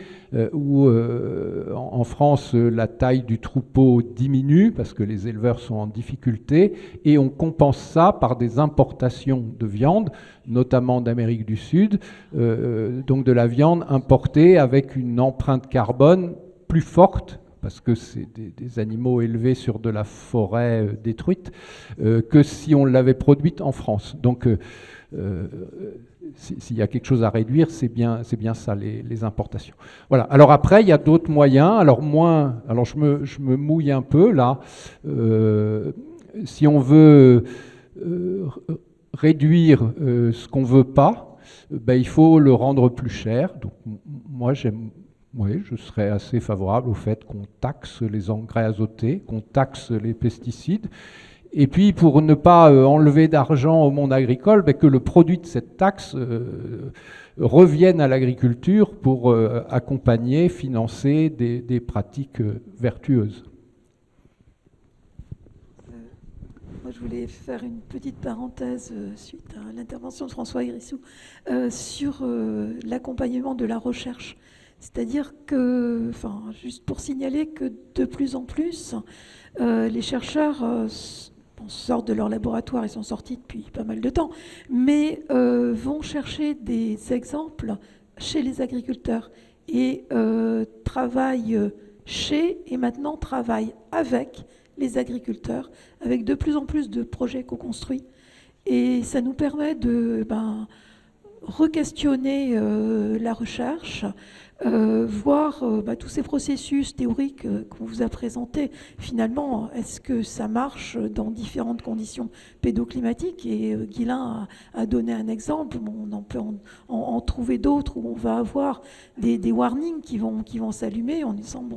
où en France la taille du troupeau diminue parce que les éleveurs sont en difficulté, et on compense ça par des importations de viande, notamment d'Amérique du Sud, donc de la viande importée avec une empreinte carbone plus forte, parce que c'est des animaux élevés sur de la forêt détruite, que si on l'avait produite en France. Donc, s'il y a quelque chose à réduire, c'est bien ça, les importations. Voilà. Alors après, il y a d'autres moyens. Alors je me mouille un peu là. Si on veut réduire ce qu'on veut pas, il faut le rendre plus cher. Donc moi, je serais assez favorable au fait qu'on taxe les engrais azotés, qu'on taxe les pesticides. Et puis, pour ne pas enlever d'argent au monde agricole, que le produit de cette taxe revienne à l'agriculture pour accompagner, financer des pratiques vertueuses. je voulais faire une petite parenthèse suite à l'intervention de François Hérissou sur l'accompagnement de la recherche. C'est-à-dire que, enfin, juste pour signaler que de plus en plus, les chercheurs sortent de leur laboratoire, ils sont sortis depuis pas mal de temps, mais vont chercher des exemples chez les agriculteurs et travaillent chez et maintenant travaillent avec les agriculteurs, avec de plus en plus de projets co-construits. Et ça nous permet de re-questionner la recherche, voir tous ces processus théoriques qu'on vous a présentés. Finalement, est-ce que ça marche dans différentes conditions pédoclimatiques? Et Guylain a donné un exemple. On peut en trouver d'autres où on va avoir des warnings qui vont s'allumer en disant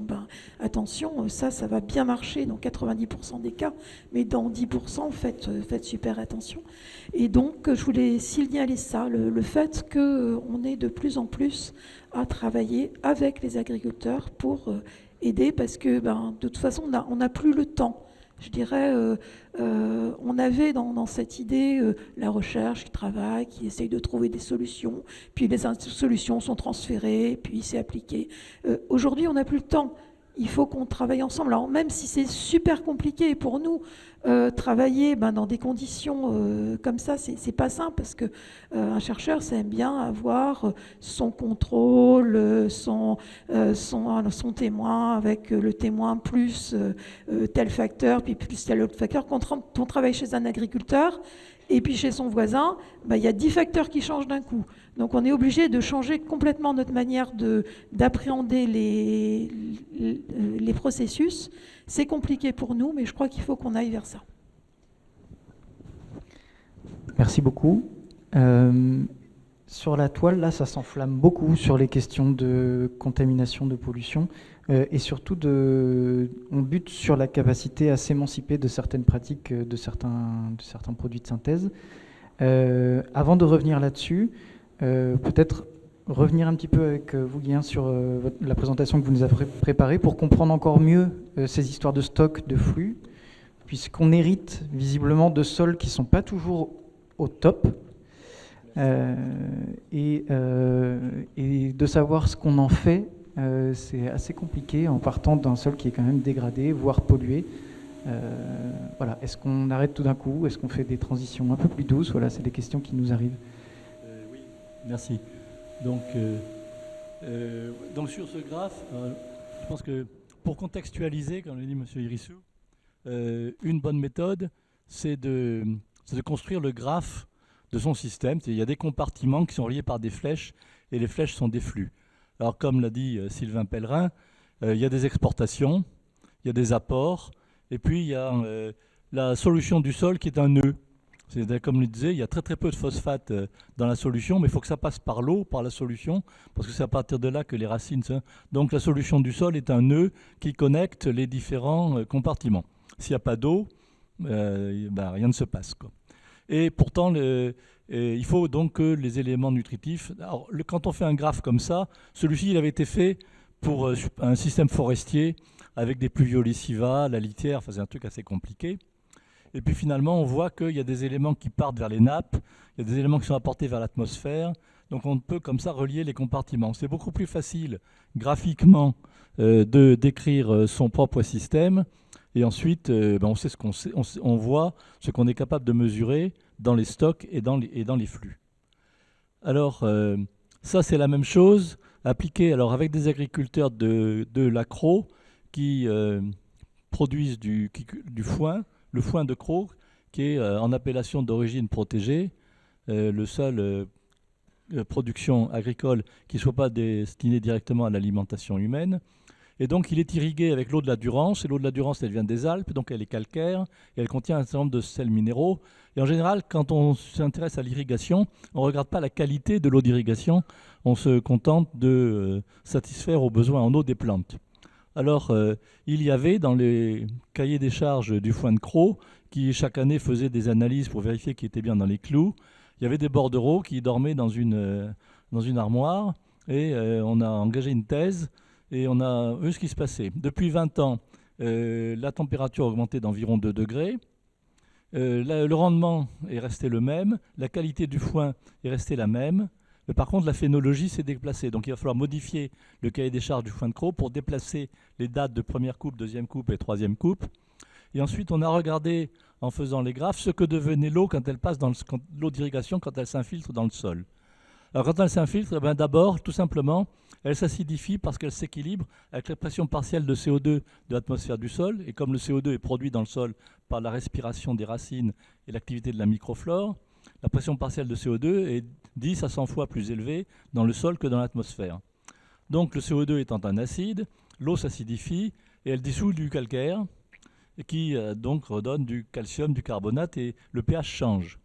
attention, ça va bien marcher dans 90% des cas, mais dans 10%, faites super attention. Et donc, je voulais signaler ça, le fait qu'on est de plus en plus à travailler avec les agriculteurs pour aider, parce que de toute façon, on n'a plus le temps. Je dirais, on avait dans cette idée la recherche qui travaille, qui essaye de trouver des solutions, puis les solutions sont transférées, puis c'est appliqué. Aujourd'hui, on n'a plus le temps. Il faut qu'on travaille ensemble. Alors même si c'est super compliqué pour nous, travailler dans des conditions comme ça, c'est pas simple, parce que un chercheur, ça aime bien avoir son contrôle, son témoin, avec le témoin plus tel facteur, puis plus tel autre facteur. Quand on travaille chez un agriculteur, et puis chez son voisin, il y a 10 facteurs qui changent d'un coup. Donc on est obligé de changer complètement notre manière d'appréhender les processus. C'est compliqué pour nous, mais je crois qu'il faut qu'on aille vers ça. Merci beaucoup. Sur la toile, là, ça s'enflamme beaucoup sur les questions de contamination, de pollution, et surtout, on bute sur la capacité à s'émanciper de certaines pratiques, de certains produits de synthèse. Avant de revenir là-dessus, peut-être revenir un petit peu avec vous, Guillaume, sur la présentation que vous nous avez préparée pour comprendre encore mieux ces histoires de stock, de flux, puisqu'on hérite visiblement de sols qui ne sont pas toujours au top. Et de savoir ce qu'on en fait, c'est assez compliqué en partant d'un sol qui est quand même dégradé, voire pollué. Voilà. Est-ce qu'on arrête tout d'un coup? Est-ce qu'on fait des transitions un peu plus douces? Voilà, c'est des questions qui nous arrivent. Oui, merci. Donc sur ce graphe, je pense que pour contextualiser, comme l'a dit M. Hérissou, une bonne méthode, c'est de construire le graphe de son système. Il y a des compartiments qui sont reliés par des flèches, et les flèches sont des flux. Alors, comme l'a dit Sylvain Pellerin, il y a des exportations, il y a des apports, et puis il y a la solution du sol qui est un nœud. C'est-à-dire, comme je le disais, il y a très très peu de phosphate dans la solution, mais il faut que ça passe par l'eau, par la solution, parce que c'est à partir de là que les racines... Donc la solution du sol est un nœud qui connecte les différents compartiments. S'il n'y a pas d'eau, rien ne se passe, quoi. Et pourtant, il faut donc que les éléments nutritifs... Alors, quand on fait un graphe comme ça, celui-ci il avait été fait pour un système forestier avec des pluvioliciva, la litière, enfin c'est un truc assez compliqué. Et puis finalement, on voit qu'il y a des éléments qui partent vers les nappes, il y a des éléments qui sont apportés vers l'atmosphère, donc on peut comme ça relier les compartiments. C'est beaucoup plus facile graphiquement de décrire son propre système. Et ensuite, on sait ce qu'on sait, on voit ce qu'on est capable de mesurer dans les stocks et dans les flux. Alors, ça c'est la même chose appliquée avec des agriculteurs de l'accro qui produisent du foin, le foin de Cros, qui est en appellation d'origine protégée, le seul production agricole qui ne soit pas destinée directement à l'alimentation humaine. Et donc, il est irrigué avec l'eau de la Durance. Et l'eau de la Durance, elle vient des Alpes, donc elle est calcaire. Et elle contient un certain nombre de sels minéraux. Et en général, quand on s'intéresse à l'irrigation, on ne regarde pas la qualité de l'eau d'irrigation. On se contente de satisfaire aux besoins en eau des plantes. Alors, il y avait dans les cahiers des charges du foin de Cros, qui chaque année faisait des analyses pour vérifier qu'il était bien dans les clous, il y avait des bordereaux qui dormaient dans une armoire. Et on a engagé une thèse. Et on a vu ce qui se passait. Depuis 20 ans, la température a augmenté d'environ 2 degrés. Le rendement est resté le même, la qualité du foin est restée la même, mais par contre la phénologie s'est déplacée. Donc il va falloir modifier le cahier des charges du foin de Cros pour déplacer les dates de première coupe, deuxième coupe et troisième coupe. Et ensuite on a regardé, en faisant les graphes, ce que devenait l'eau quand elle passe l'eau d'irrigation quand elle s'infiltre dans le sol. Alors quand elle s'infiltre, d'abord, tout simplement, elle s'acidifie parce qu'elle s'équilibre avec la pression partielle de CO2 de l'atmosphère du sol. Et comme le CO2 est produit dans le sol par la respiration des racines et l'activité de la microflore, la pression partielle de CO2 est 10 à 100 fois plus élevée dans le sol que dans l'atmosphère. Donc le CO2 étant un acide, l'eau s'acidifie et elle dissout du calcaire qui donc redonne du calcium, du carbonate et le pH change.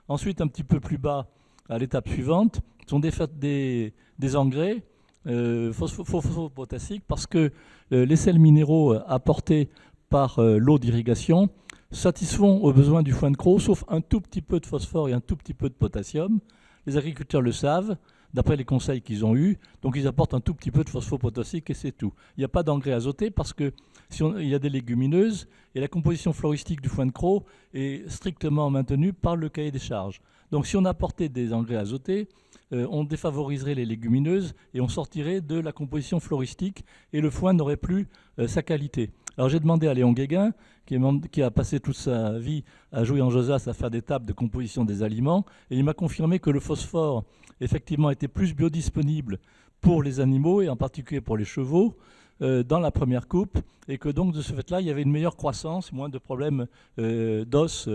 Ensuite, un petit peu plus bas, à l'étape suivante, sont des engrais phosphopotassiques parce que les sels minéraux apportés par l'eau d'irrigation satisfont aux besoins du foin de Cros, sauf un tout petit peu de phosphore et un tout petit peu de potassium. Les agriculteurs le savent, d'après les conseils qu'ils ont eus, donc ils apportent un tout petit peu de phosphopotassique et c'est tout. Il n'y a pas d'engrais azoté parce que il y a des légumineuses et la composition floristique du foin de Cros est strictement maintenue par le cahier des charges. Donc si on apportait des engrais azotés, on défavoriserait les légumineuses et on sortirait de la composition floristique et le foin n'aurait plus sa qualité. Alors j'ai demandé à Léon Guéguin, qui a passé toute sa vie à jouer en Josas à faire des tables de composition des aliments, et il m'a confirmé que le phosphore, effectivement, était plus biodisponible pour les animaux, et en particulier pour les chevaux, dans la première coupe, et que donc de ce fait-là, il y avait une meilleure croissance, moins de problèmes d'os,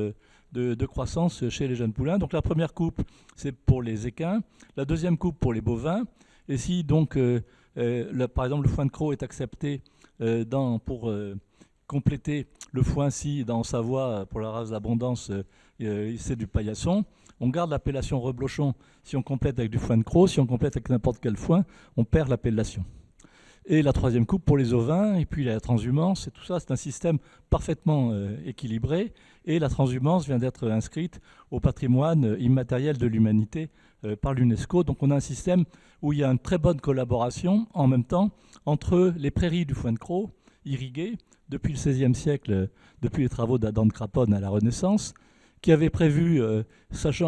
de croissance chez les jeunes poulains. Donc la première coupe, c'est pour les équins, la deuxième coupe pour les bovins, et si donc, par exemple, le foin de Cros est accepté pour compléter le foin, si dans Savoie, pour la race d'abondance, c'est du paillasson, on garde l'appellation reblochon si on complète avec du foin de Cros. Si on complète avec n'importe quel foin, on perd l'appellation. Et la troisième coupe pour les ovins, et puis la transhumance, et tout ça, c'est un système parfaitement équilibré. Et la transhumance vient d'être inscrite au patrimoine immatériel de l'humanité par l'UNESCO. Donc on a un système où il y a une très bonne collaboration en même temps entre les prairies du foin de Cros, irriguées depuis le XVIe siècle, depuis les travaux d'Adam de Craponne à la Renaissance, qui avait prévu,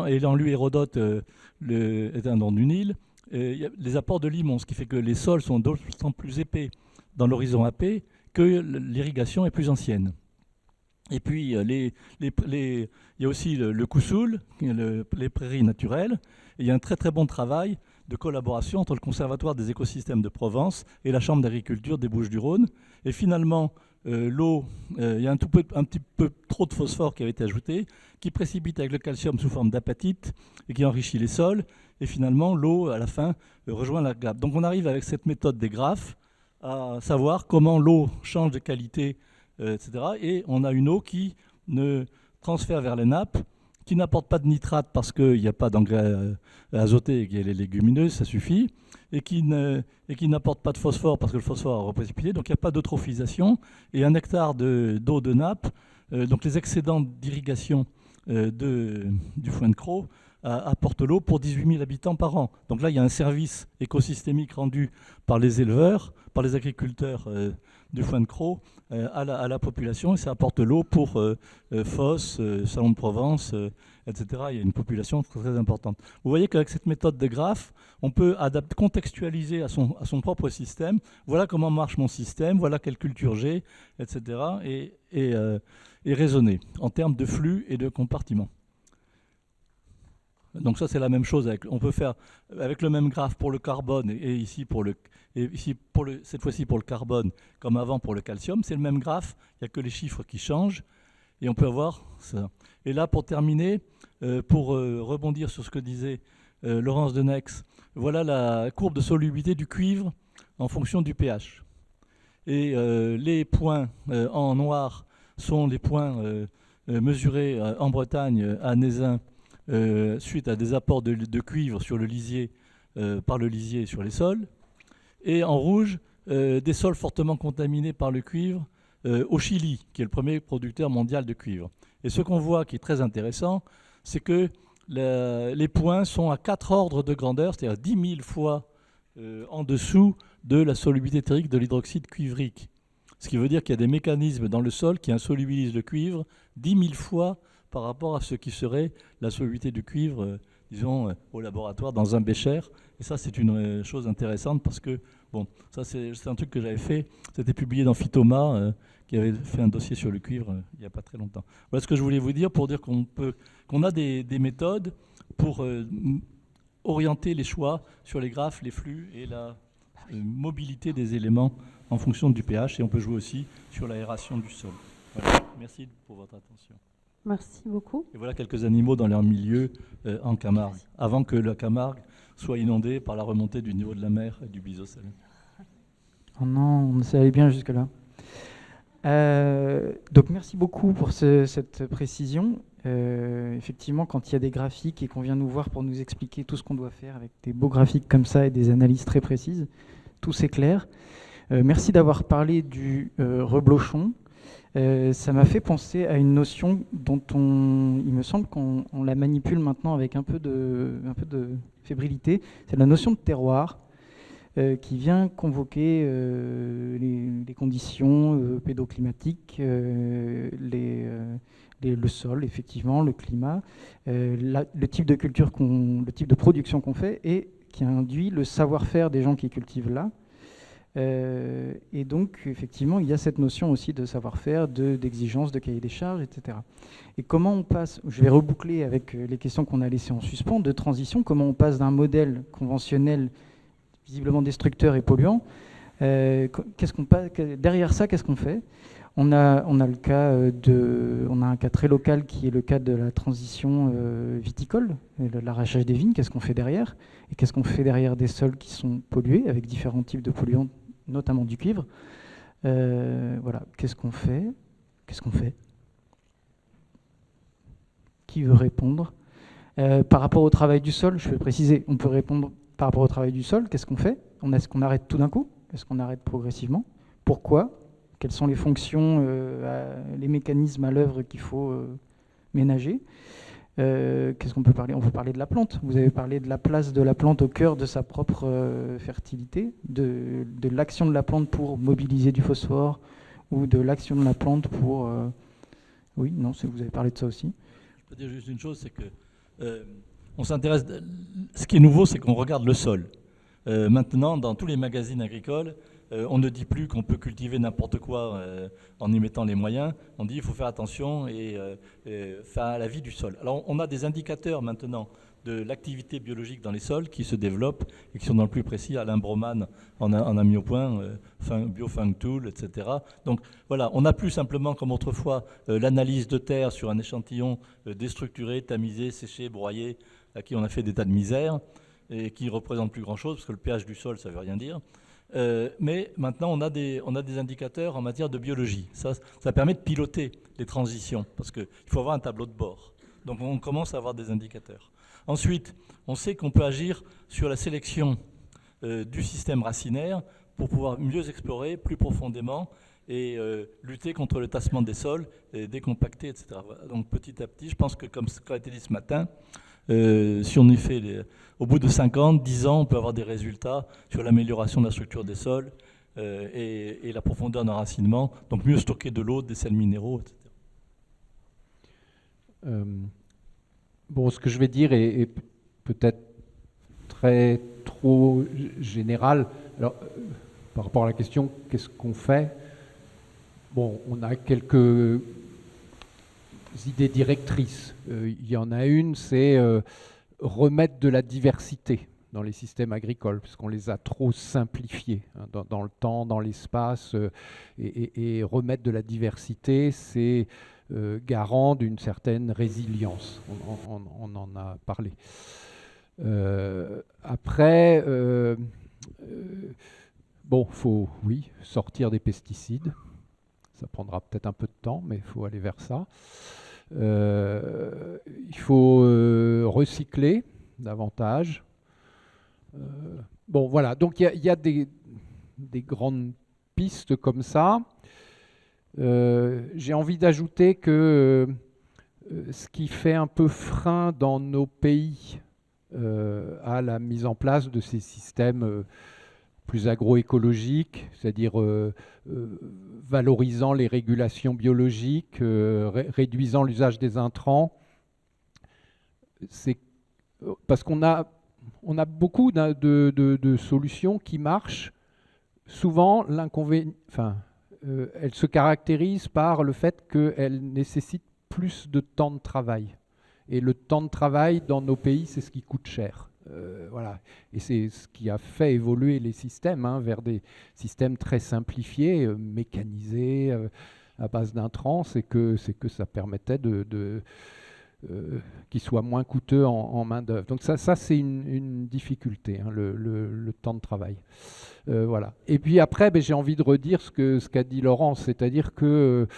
ayant lu Hérodote, l'étendard du Nil, les apports de limon, ce qui fait que les sols sont d'autant plus épais dans l'horizon AP que l'irrigation est plus ancienne. Et puis, il y a aussi le Coussoul, les prairies naturelles. Et il y a un très très bon travail de collaboration entre le Conservatoire des écosystèmes de Provence et la Chambre d'agriculture des Bouches-du-Rhône. Et finalement, l'eau, il y a un petit peu trop de phosphore qui avait été ajouté, qui précipite avec le calcium sous forme d'apatite et qui enrichit les sols. Et finalement, l'eau, à la fin, rejoint la grappe. Donc on arrive avec cette méthode des graphes à savoir comment l'eau change de qualité, etc. Et on a une eau qui ne transfère vers les nappes, qui n'apporte pas de nitrate parce qu'il n'y a pas d'engrais azoté et qu'il y a les légumineuses, ça suffit, et qui n'apporte pas de phosphore parce que le phosphore a reprécipité, donc il n'y a pas d'eutrophisation, et un hectare d'eau de nappe, donc les excédents d'irrigation du foin de Cros apportent l'eau pour 18 000 habitants par an. Donc là, il y a un service écosystémique rendu par les éleveurs, par les agriculteurs du foin de Cros à la population, et ça apporte l'eau pour Fos, Salon de Provence, etc. Il y a une population très, très importante. Vous voyez qu'avec cette méthode de graphe, on peut contextualiser à son propre système. Voilà comment marche mon système, voilà quelle culture j'ai, etc. Et raisonner en termes de flux et de compartiments. Donc ça c'est la même chose, on peut faire avec le même graphe pour le carbone et ici cette fois-ci pour le carbone comme avant pour le calcium, c'est le même graphe, il n'y a que les chiffres qui changent et on peut avoir ça. Et là pour terminer, pour rebondir sur ce que disait Laurence Denex, voilà la courbe de solubilité du cuivre en fonction du pH. Et les points en noir sont les points mesurés en Bretagne à Nézin, suite à des apports de cuivre sur le lisier, par le lisier sur les sols. Et en rouge, des sols fortement contaminés par le cuivre au Chili, qui est le premier producteur mondial de cuivre. Et ce qu'on voit qui est très intéressant, c'est que les points sont à 4 ordres de grandeur, c'est-à-dire 10 000 fois en dessous de la solubilité thermique de l'hydroxyde cuivrique. Ce qui veut dire qu'il y a des mécanismes dans le sol qui insolubilisent le cuivre 10 000 fois par rapport à ce qui serait la solubilité du cuivre, disons, au laboratoire, dans un bécher. Et ça, c'est une chose intéressante parce que, bon, ça c'est un truc que j'avais fait, c'était publié dans Phytoma, qui avait fait un dossier sur le cuivre il n'y a pas très longtemps. Voilà ce que je voulais vous dire pour dire qu'on a des méthodes pour orienter les choix sur les graphes, les flux et la mobilité des éléments en fonction du pH. Et on peut jouer aussi sur l'aération du sol. Voilà. Merci pour votre attention. Merci beaucoup. Et voilà quelques animaux dans leur milieu en Camargue, avant que la Camargue soit inondée par la remontée du niveau de la mer et du Bisocèle. Oh non, ça allait bien jusque-là. Donc merci beaucoup pour cette précision. Effectivement, quand il y a des graphiques et qu'on vient nous voir pour nous expliquer tout ce qu'on doit faire avec des beaux graphiques comme ça et des analyses très précises, tout c'est clair. Merci d'avoir parlé du reblochon. Ça m'a fait penser à une notion dont il me semble qu'on la manipule maintenant avec un peu de fébrilité. C'est la notion de terroir qui vient convoquer les conditions pédoclimatiques, le sol, effectivement, le climat, le type de culture, le type de production qu'on fait et qui induit le savoir-faire des gens qui cultivent là. Et donc, effectivement, il y a cette notion aussi de savoir-faire, d'exigence, de cahier des charges, etc. Et comment on passe, je vais reboucler avec les questions qu'on a laissées en suspens, de transition, comment on passe d'un modèle conventionnel visiblement destructeur et polluant, derrière ça, qu'est-ce qu'on fait ? On a le cas on a un cas très local qui est le cas de la transition viticole, l'arrachage des vignes. Qu'est-ce qu'on fait derrière ? Et qu'est-ce qu'on fait derrière des sols qui sont pollués avec différents types de polluants, notamment du cuivre ? Voilà. Qu'est-ce qu'on fait ? Qui veut répondre ? Par rapport au travail du sol, je vais préciser, on peut répondre par rapport au travail du sol. Qu'est-ce qu'on fait ? Est-ce qu'on arrête tout d'un coup ? Est-ce qu'on arrête progressivement ? Pourquoi ? Quelles sont les fonctions, les mécanismes à l'œuvre qu'il faut ménager ? Qu'est-ce qu'on peut parler ? On peut parler de la plante. Vous avez parlé de la place de la plante au cœur de sa propre fertilité, de l'action de la plante pour mobiliser du phosphore, ou de l'action de la plante pour... Oui, non, vous avez parlé de ça aussi. Je peux dire juste une chose, c'est que on s'intéresse... Ce qui est nouveau, c'est qu'on regarde le sol. Maintenant, dans tous les magazines agricoles, on ne dit plus qu'on peut cultiver n'importe quoi en y mettant les moyens. On dit qu'il faut faire attention et faire à la vie du sol. Alors on a des indicateurs maintenant de l'activité biologique dans les sols qui se développent et qui sont dans le plus précis. Alain Broman en a mis au point, BioFungTool, etc. Donc voilà, on n'a plus simplement comme autrefois l'analyse de terre sur un échantillon déstructuré, tamisé, séché, broyé, à qui on a fait des tas de misères et qui ne représente plus grand-chose parce que le pH du sol, ça ne veut rien dire. Mais maintenant, on a des indicateurs en matière de biologie. Ça permet de piloter les transitions, parce qu'il faut avoir un tableau de bord. Donc on commence à avoir des indicateurs. Ensuite, on sait qu'on peut agir sur la sélection du système racinaire pour pouvoir mieux explorer plus profondément et lutter contre le tassement des sols, et décompacter, etc. Donc petit à petit, je pense que comme ça a été dit ce matin, si on y fait au bout de 50, 10 ans, on peut avoir des résultats sur l'amélioration de la structure des sols et la profondeur d'enracinement, donc mieux stocker de l'eau, des sels minéraux, etc. Bon, ce que je vais dire est peut-être trop général. Alors, par rapport à la question, qu'est-ce qu'on fait ? Bon, on a quelques idées directrices. Il y en a une, c'est remettre de la diversité dans les systèmes agricoles, puisqu'on les a trop simplifiés dans le temps, dans l'espace, et remettre de la diversité, c'est garant d'une certaine résilience. On en a parlé. Après, bon, faut, oui, sortir des pesticides. Ça prendra peut-être un peu de temps, mais il faut aller vers ça. Il faut recycler davantage. Bon, voilà. Donc, il y a des grandes pistes comme ça. J'ai envie d'ajouter que ce qui fait un peu frein dans nos pays à la mise en place de ces systèmes plus agroécologique, c'est-à-dire valorisant les régulations biologiques, réduisant l'usage des intrants. C'est parce qu'on a beaucoup de solutions qui marchent. Souvent, l'inconvénient, elles se caractérisent par le fait qu'elles nécessitent plus de temps de travail. Et le temps de travail dans nos pays, c'est ce qui coûte cher. Voilà. Et c'est ce qui a fait évoluer les systèmes vers des systèmes très simplifiés, mécanisés, à base d'intrants. C'est que ça permettait qu'ils soient moins coûteux en main-d'œuvre. Donc ça c'est une difficulté, le temps de travail. Voilà. Et puis après, j'ai envie de redire ce qu'a dit Laurence, c'est-à-dire que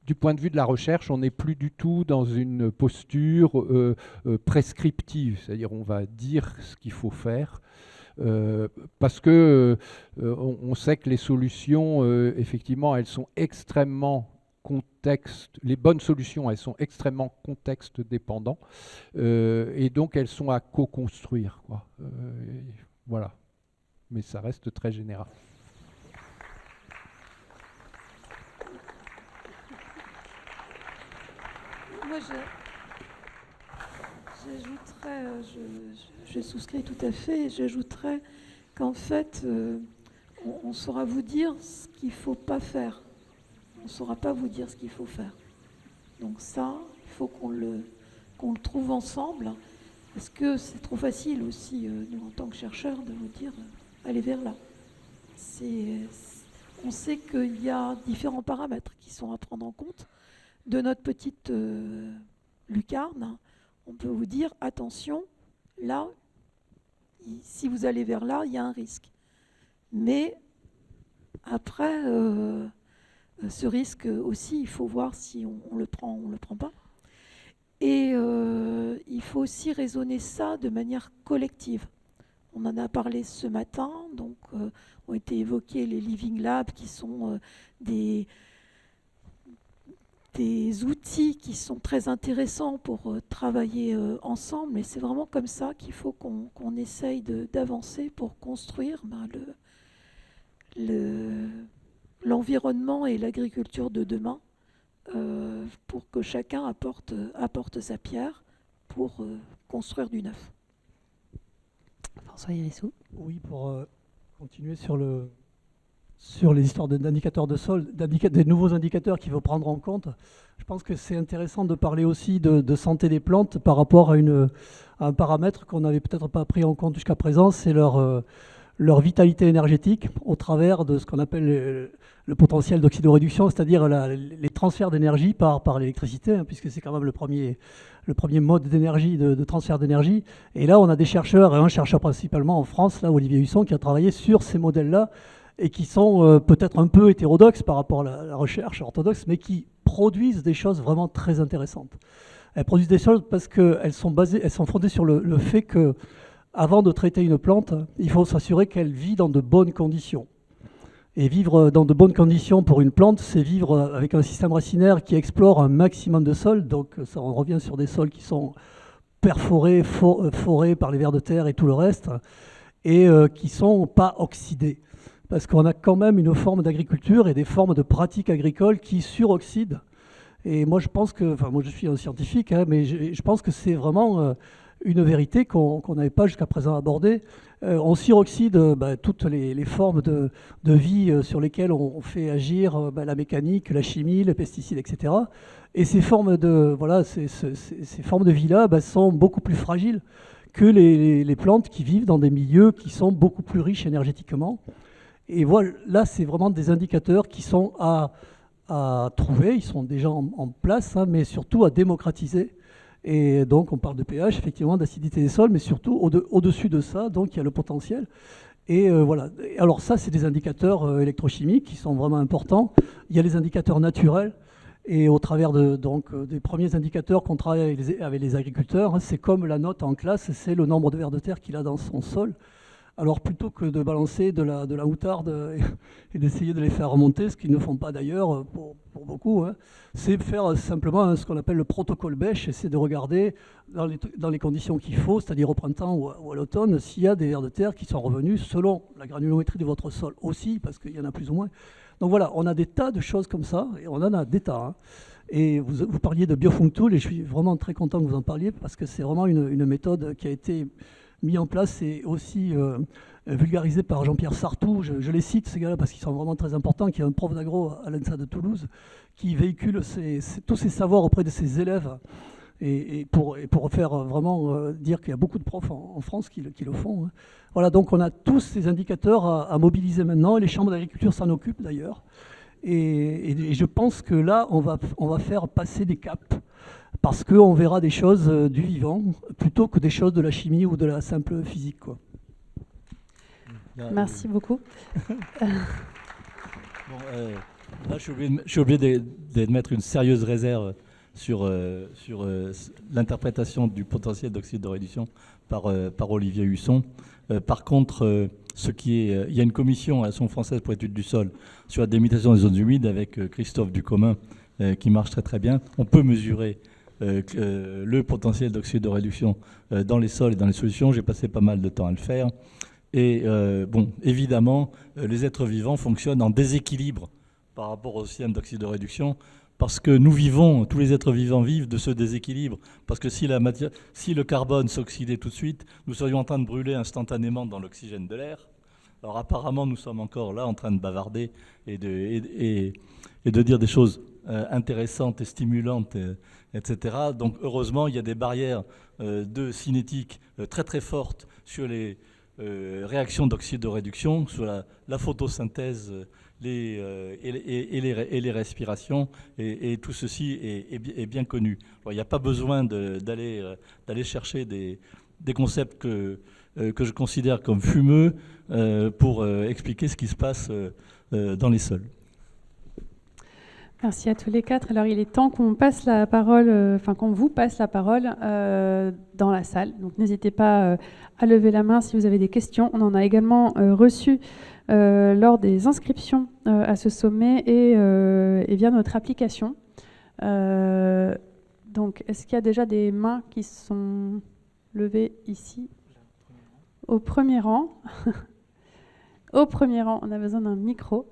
du point de vue de la recherche, on n'est plus du tout dans une posture prescriptive, c'est-à-dire on va dire ce qu'il faut faire, parce que on sait que les solutions, effectivement, elles sont extrêmement les bonnes solutions, elles sont extrêmement contexte dépendantes, et donc elles sont à co-construire, quoi. Voilà, mais ça reste très général. Moi, j'ajouterais, je souscris tout à fait, j'ajouterais qu'en fait, on saura vous dire ce qu'il ne faut pas faire. On ne saura pas vous dire ce qu'il faut faire. Donc ça, il faut qu'on le trouve ensemble, parce que c'est trop facile aussi, nous, en tant que chercheurs, de vous dire allez vers là. On sait qu'il y a différents paramètres qui sont à prendre en compte. De notre petite lucarne, on peut vous dire attention, là, si vous allez vers là, il y a un risque. Mais après, ce risque aussi, il faut voir si on le prend ou on ne le prend pas. Et il faut aussi raisonner ça de manière collective. On en a parlé ce matin, donc ont été évoqués les Living Labs qui sont des outils qui sont très intéressants pour travailler ensemble. Et c'est vraiment comme ça qu'il faut qu'on essaye d'avancer pour construire l'environnement et l'agriculture de demain, pour que chacun apporte sa pierre pour construire du neuf. François Hérissou. Oui, pour continuer sur les histoires d'indicateurs de sol, des nouveaux indicateurs qu'il faut prendre en compte. Je pense que c'est intéressant de parler aussi de santé des plantes par rapport à un paramètre qu'on n'avait peut-être pas pris en compte jusqu'à présent, c'est leur vitalité énergétique au travers de ce qu'on appelle le potentiel d'oxydoréduction, c'est-à-dire les transferts d'énergie par l'électricité, puisque c'est quand même le premier mode d'énergie, de transfert d'énergie. Et là, on a des chercheurs, et un chercheur principalement en France, là, Olivier Husson, qui a travaillé sur ces modèles-là, et qui sont peut-être un peu hétérodoxes par rapport à la recherche orthodoxe, mais qui produisent des choses vraiment très intéressantes. Elles produisent des choses parce qu'elles sont fondées sur le fait que, avant de traiter une plante, il faut s'assurer qu'elle vit dans de bonnes conditions. Et vivre dans de bonnes conditions pour une plante, c'est vivre avec un système racinaire qui explore un maximum de sols. Donc ça, on revient sur des sols qui sont perforés, forés par les vers de terre et tout le reste, et qui ne sont pas oxydés. Parce qu'on a quand même une forme d'agriculture et des formes de pratiques agricoles qui suroxydent. Et moi, je pense que, moi je suis un scientifique, mais je pense que c'est vraiment une vérité qu'on n'avait pas jusqu'à présent abordée. On suroxyde toutes les formes de vie sur lesquelles on fait agir la mécanique, la chimie, les pesticides, etc. Et ces formes de, ces formes de vie-là sont beaucoup plus fragiles que les plantes qui vivent dans des milieux qui sont beaucoup plus riches énergétiquement. Et voilà, là, c'est vraiment des indicateurs qui sont à trouver, ils sont déjà en place, mais surtout à démocratiser. Et donc, on parle de pH, effectivement, d'acidité des sols, mais surtout, au-dessus de ça, donc, il y a le potentiel. Et voilà. Alors ça, c'est des indicateurs électrochimiques qui sont vraiment importants. Il y a les indicateurs naturels. Et au travers des premiers indicateurs qu'on travaille avec les agriculteurs, c'est comme la note en classe, c'est le nombre de vers de terre qu'il a dans son sol. Alors plutôt que de balancer de la moutarde et d'essayer de les faire remonter, ce qu'ils ne font pas d'ailleurs, pour beaucoup, hein, c'est faire simplement ce qu'on appelle le protocole bêche, et c'est de regarder dans les conditions qu'il faut, c'est-à-dire au printemps ou à l'automne, s'il y a des vers de terre qui sont revenus selon la granulométrie de votre sol aussi, parce qu'il y en a plus ou moins. Donc voilà, on a des tas de choses comme ça, et on en a des tas. Hein. Et vous parliez de Biofunctool, et je suis vraiment très content que vous en parliez, parce que c'est vraiment une méthode qui a été mise en place et aussi vulgarisée par Jean-Pierre Sartou. Je les cite, ces gars-là, parce qu'ils sont vraiment très importants, qui est un prof d'agro à l'ENSA de Toulouse, qui véhicule tous ces savoirs auprès de ses élèves, et pour faire vraiment dire qu'il y a beaucoup de profs en France qui le font. Hein. Voilà, donc on a tous ces indicateurs à mobiliser maintenant, et les chambres d'agriculture s'en occupent d'ailleurs. Et je pense que là, on va faire passer des caps, parce qu'on verra des choses du vivant, plutôt que des choses de la chimie ou de la simple physique, quoi. Merci beaucoup. Là, je suis obligé de mettre une sérieuse réserve sur l'interprétation du potentiel d'oxyde de réduction par Olivier Husson. Par contre, il y a une commission à l'Association française pour l'étude du sol sur la délimitation des zones humides avec Christophe Ducommun qui marche très très bien. On peut mesurer le potentiel d'oxyde de réduction dans les sols et dans les solutions. J'ai passé pas mal de temps à le faire. Et évidemment, les êtres vivants fonctionnent en déséquilibre par rapport au système d'oxyde de réduction, parce que tous les êtres vivants vivent de ce déséquilibre. Parce que si le carbone s'oxydait tout de suite, nous serions en train de brûler instantanément dans l'oxygène de l'air. Alors apparemment, nous sommes encore là en train de bavarder et de dire des choses intéressantes et stimulantes, etc. Donc heureusement, il y a des barrières de cinétique très très fortes sur les réactions d'oxyde de réduction, sur la photosynthèse et les respirations, et tout ceci est bien connu. Alors, il n'y a pas besoin d'aller chercher des concepts que je considère comme fumeux pour expliquer ce qui se passe dans les sols. Merci à tous les quatre. Alors, il est temps qu'on passe la parole, qu'on vous passe la parole dans la salle. Donc, n'hésitez pas à lever la main si vous avez des questions. On en a également reçu lors des inscriptions à ce sommet et via notre application. Donc, est-ce qu'il y a déjà des mains qui sont levées ici? Au premier rang. Au premier rang, on a besoin d'un micro.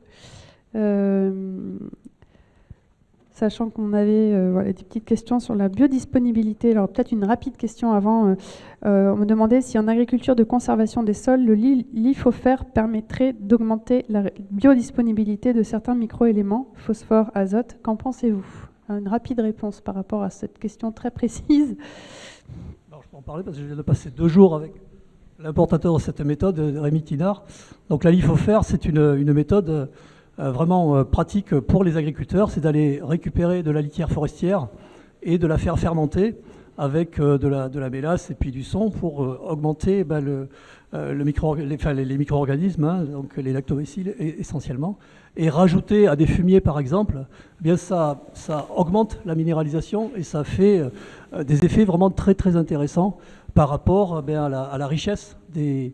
Sachant qu'on avait des petites questions sur la biodisponibilité. Alors peut-être une rapide question avant. On me demandait si en agriculture de conservation des sols, le lithofère permettrait d'augmenter la biodisponibilité de certains microéléments, phosphore, azote. Qu'en pensez-vous? Une rapide réponse par rapport à cette question très précise. Alors, je peux en parler parce que je viens de passer 2 jours avec l'importateur de cette méthode, Rémi Tinard. Donc la lithofère, c'est une méthode vraiment pratique pour les agriculteurs, c'est d'aller récupérer de la litière forestière et de la faire fermenter avec de la mélasse et puis du son pour augmenter les micro-organismes, hein, donc les lactobacilles essentiellement, et rajouter à des fumiers par exemple, eh bien ça augmente la minéralisation et ça fait des effets vraiment très très intéressants par rapport à la richesse des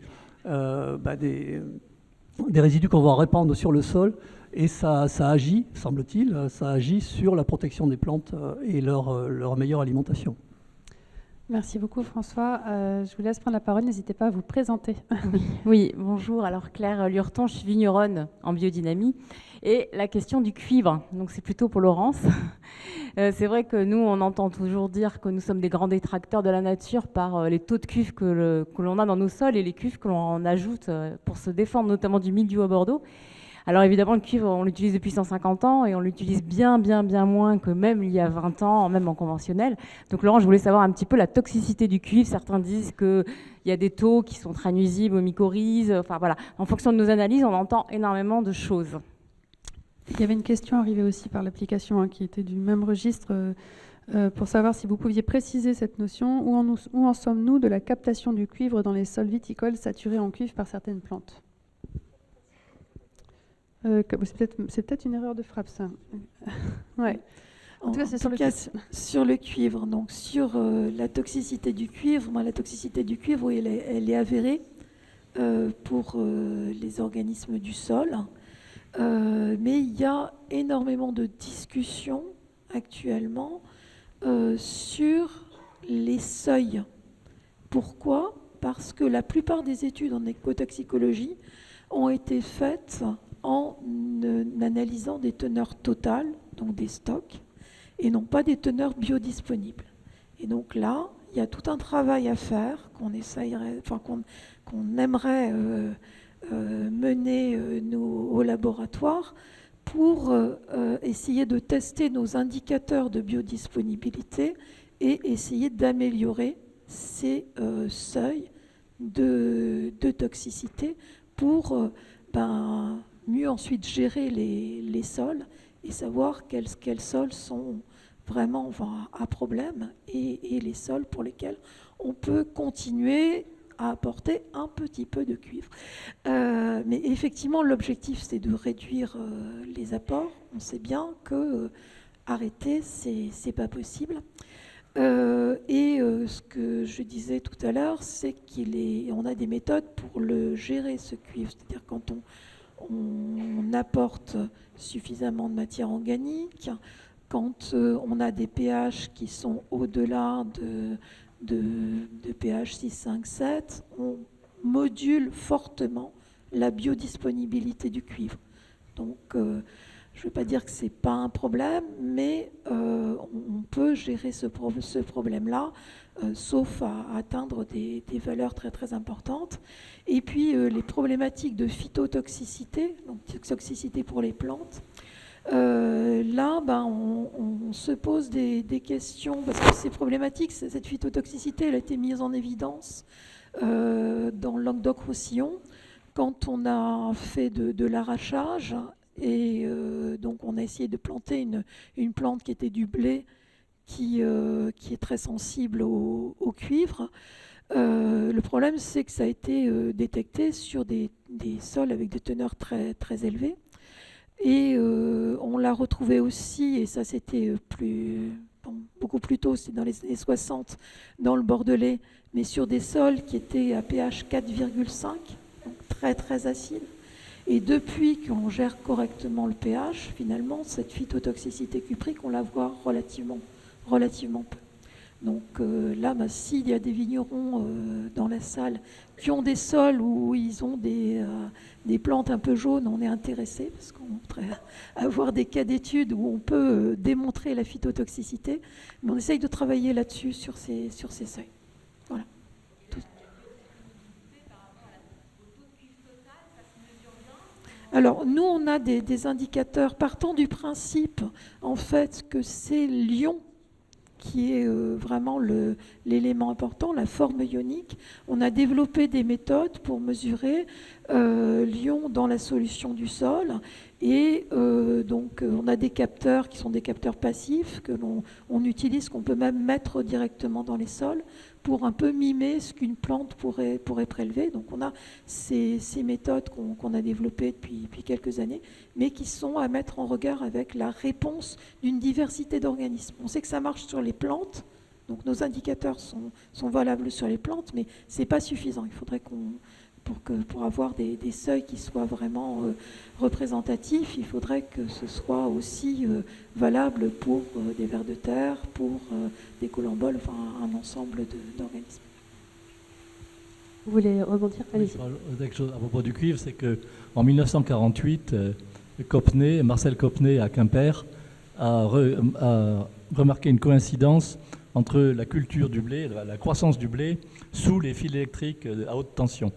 résidus qu'on va répandre sur le sol, et ça agit, semble-t-il, ça agit sur la protection des plantes et leur meilleure alimentation. Merci beaucoup François. Je vous laisse prendre la parole, n'hésitez pas à vous présenter. Oui, bonjour. Alors Claire Lurton, je suis vigneronne en biodynamie. Et la question du cuivre, donc c'est plutôt pour Laurence. C'est vrai que nous, on entend toujours dire que nous sommes des grands détracteurs de la nature par les taux de cuivre que l'on a dans nos sols et les cuivres que l'on ajoute pour se défendre notamment du mildiou à Bordeaux. Alors évidemment, le cuivre, on l'utilise depuis 150 ans et on l'utilise bien moins que même il y a 20 ans, même en conventionnel. Donc Laurent, je voulais savoir un petit peu la toxicité du cuivre. Certains disent qu'il y a des taux qui sont très nuisibles aux mycorhizes. Enfin voilà, en fonction de nos analyses, on entend énormément de choses. Il y avait une question arrivée aussi par l'application qui était du même registre pour savoir si vous pouviez préciser cette notion. Où en sommes-nous de la captation du cuivre dans les sols viticoles saturés en cuivre par certaines plantes? C'est peut-être une erreur de frappe, ça. Ouais. En tout cas, c'est sur le cuivre. Donc, sur la toxicité du cuivre, la toxicité du cuivre, oui, elle est avérée pour les organismes du sol. Mais il y a énormément de discussions actuellement sur les seuils. Pourquoi ? Parce que la plupart des études en écotoxicologie ont été faites en analysant des teneurs totales, donc des stocks, et non pas des teneurs biodisponibles. Et donc là, il y a tout un travail à faire qu'on aimerait mener nous, au laboratoire pour essayer de tester nos indicateurs de biodisponibilité et essayer d'améliorer ces seuils de toxicité pour mieux ensuite gérer les sols et savoir quels sols sont vraiment à problème et les sols pour lesquels on peut continuer à apporter un petit peu de cuivre. Mais effectivement, l'objectif, c'est de réduire les apports. On sait bien que arrêter, c'est pas possible. Ce que je disais tout à l'heure, c'est qu'on a des méthodes pour le gérer, ce cuivre. C'est-à-dire quand on apporte suffisamment de matière organique, quand on a des pH qui sont au-delà de pH 6, 5, 7, on module fortement la biodisponibilité du cuivre. Donc, je ne veux pas dire que ce n'est pas un problème, mais on peut gérer ce problème-là, sauf à atteindre des valeurs très très importantes. Et puis les problématiques de phytotoxicité, donc toxicité pour les plantes, là, on se pose des questions, parce que ces problématiques, cette phytotoxicité, elle a été mise en évidence dans le Languedoc-Roussillon, quand on a fait de l'arrachage. Et donc on a essayé de planter une plante qui était du blé, qui est très sensible au cuivre. Le problème, c'est que ça a été détecté sur des sols avec des teneurs très, très élevées. Et on l'a retrouvé aussi, et ça c'était beaucoup plus tôt, c'est dans les années 60, dans le Bordelais, mais sur des sols qui étaient à pH 4,5, donc très très acides. Et depuis qu'on gère correctement le pH, finalement, cette phytotoxicité cuprique, on la voit relativement peu. Donc là, s'il y a des vignerons dans la salle qui ont des sols où ils ont des plantes un peu jaunes, on est intéressé, parce qu'on voudrait avoir des cas d'études où on peut démontrer la phytotoxicité. Mais on essaye de travailler là-dessus, sur ces seuils. Voilà. Alors, nous, on a des indicateurs partant du principe, en fait, que c'est l'ion qui est vraiment l'élément important, la forme ionique. On a développé des méthodes pour mesurer l'ion dans la solution du sol. Et donc, on a des capteurs qui sont des capteurs passifs que l'on utilise, qu'on peut même mettre directement dans les sols pour un peu mimer ce qu'une plante pourrait prélever. Donc on a ces méthodes qu'on a développées depuis quelques années, mais qui sont à mettre en regard avec la réponse d'une diversité d'organismes. On sait que ça marche sur les plantes, donc nos indicateurs sont valables sur les plantes, mais ce n'est pas suffisant. Il faudrait pour avoir des seuils qui soient vraiment représentatifs, il faudrait que ce soit aussi valable pour des vers de terre, pour des colamboles, enfin un ensemble d'organismes. Vous voulez rebondir? Allez-y. Quelque chose à propos du cuivre, c'est qu'en 1948, Marcel Copnay à Quimper a remarqué une coïncidence entre la culture du blé, la croissance du blé, sous les fils électriques à haute tension.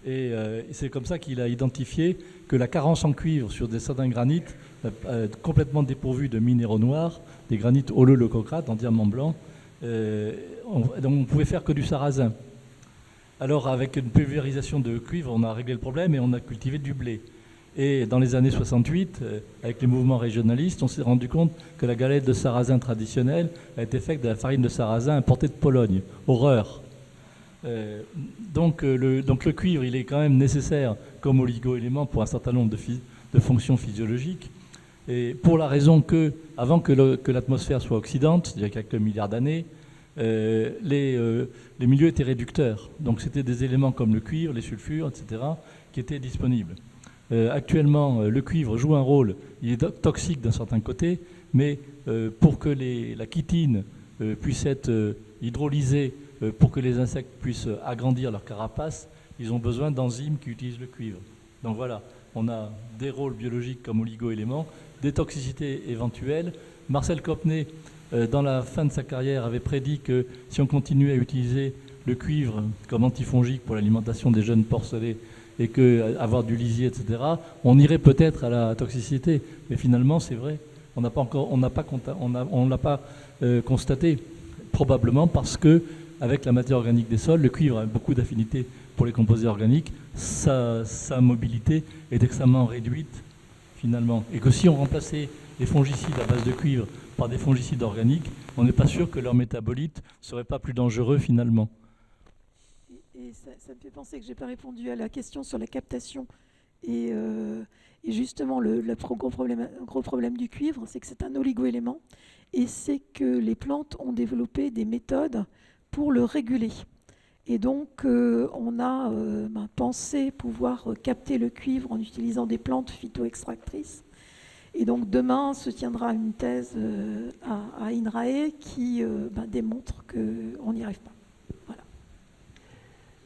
Et c'est comme ça qu'il a identifié que la carence en cuivre sur certains granites complètement dépourvus de minéraux noirs, des granites holloleucocrates en diamant blanc, on ne pouvait faire que du sarrasin. Alors avec une pulvérisation de cuivre, on a réglé le problème et on a cultivé du blé. Et dans les années 68, avec les mouvements régionalistes, on s'est rendu compte que la galette de sarrasin traditionnelle a été faite de la farine de sarrasin importée de Pologne. Horreur. Donc le cuivre, il est quand même nécessaire comme oligo-élément pour un certain nombre de fonctions physiologiques. Et pour la raison que, avant que l'atmosphère soit oxydante, il y a quelques milliards d'années, les milieux étaient réducteurs. Donc c'était des éléments comme le cuivre, les sulfures, etc., qui étaient disponibles. Actuellement, le cuivre joue un rôle, il est toxique d'un certain côté, mais pour que la chitine puisse être hydrolysée, pour que les insectes puissent agrandir leur carapace, ils ont besoin d'enzymes qui utilisent le cuivre. Donc voilà, on a des rôles biologiques comme oligo-éléments, des toxicités éventuelles. Marcel Copney, dans la fin de sa carrière, avait prédit que si on continuait à utiliser le cuivre comme antifongique pour l'alimentation des jeunes porcelets et qu'avoir du lisier, etc., on irait peut-être à la toxicité. Mais finalement, c'est vrai, on ne l'a pas constaté, probablement parce que avec la matière organique des sols, le cuivre a beaucoup d'affinités pour les composés organiques, sa mobilité est extrêmement réduite finalement. Et que si on remplaçait les fongicides à base de cuivre par des fongicides organiques, on n'est pas sûr que leur métabolite ne serait pas plus dangereux finalement. Et ça me fait penser que je n'ai pas répondu à la question sur la captation. Et justement, le gros problème du cuivre, c'est que c'est un oligo-élément et c'est que les plantes ont développé des méthodes pour le réguler. Et donc, on a pensé pouvoir capter le cuivre en utilisant des plantes phytoextractrices. Et donc, demain se tiendra une thèse à INRAE qui démontre qu'on n'y arrive pas. Voilà.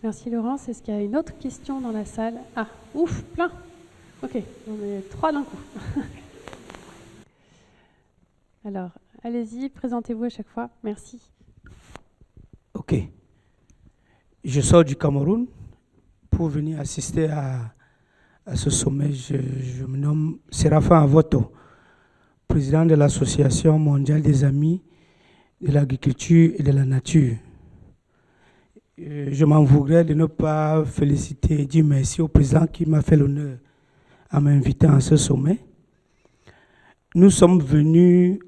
Merci Laurence. Est-ce qu'il y a une autre question dans la salle? Ah, ouf, plein. Ok, on est 3 d'un coup. Alors, allez-y, présentez-vous à chaque fois. Merci. Ok. Je sors du Cameroun pour venir assister à ce sommet. Je me nomme Séraphin Avoto, président de l'Association mondiale des amis de l'agriculture et de la nature. Je m'en voudrais de ne pas féliciter et dire merci au président qui m'a fait l'honneur en m'invitant à ce sommet. Nous sommes venus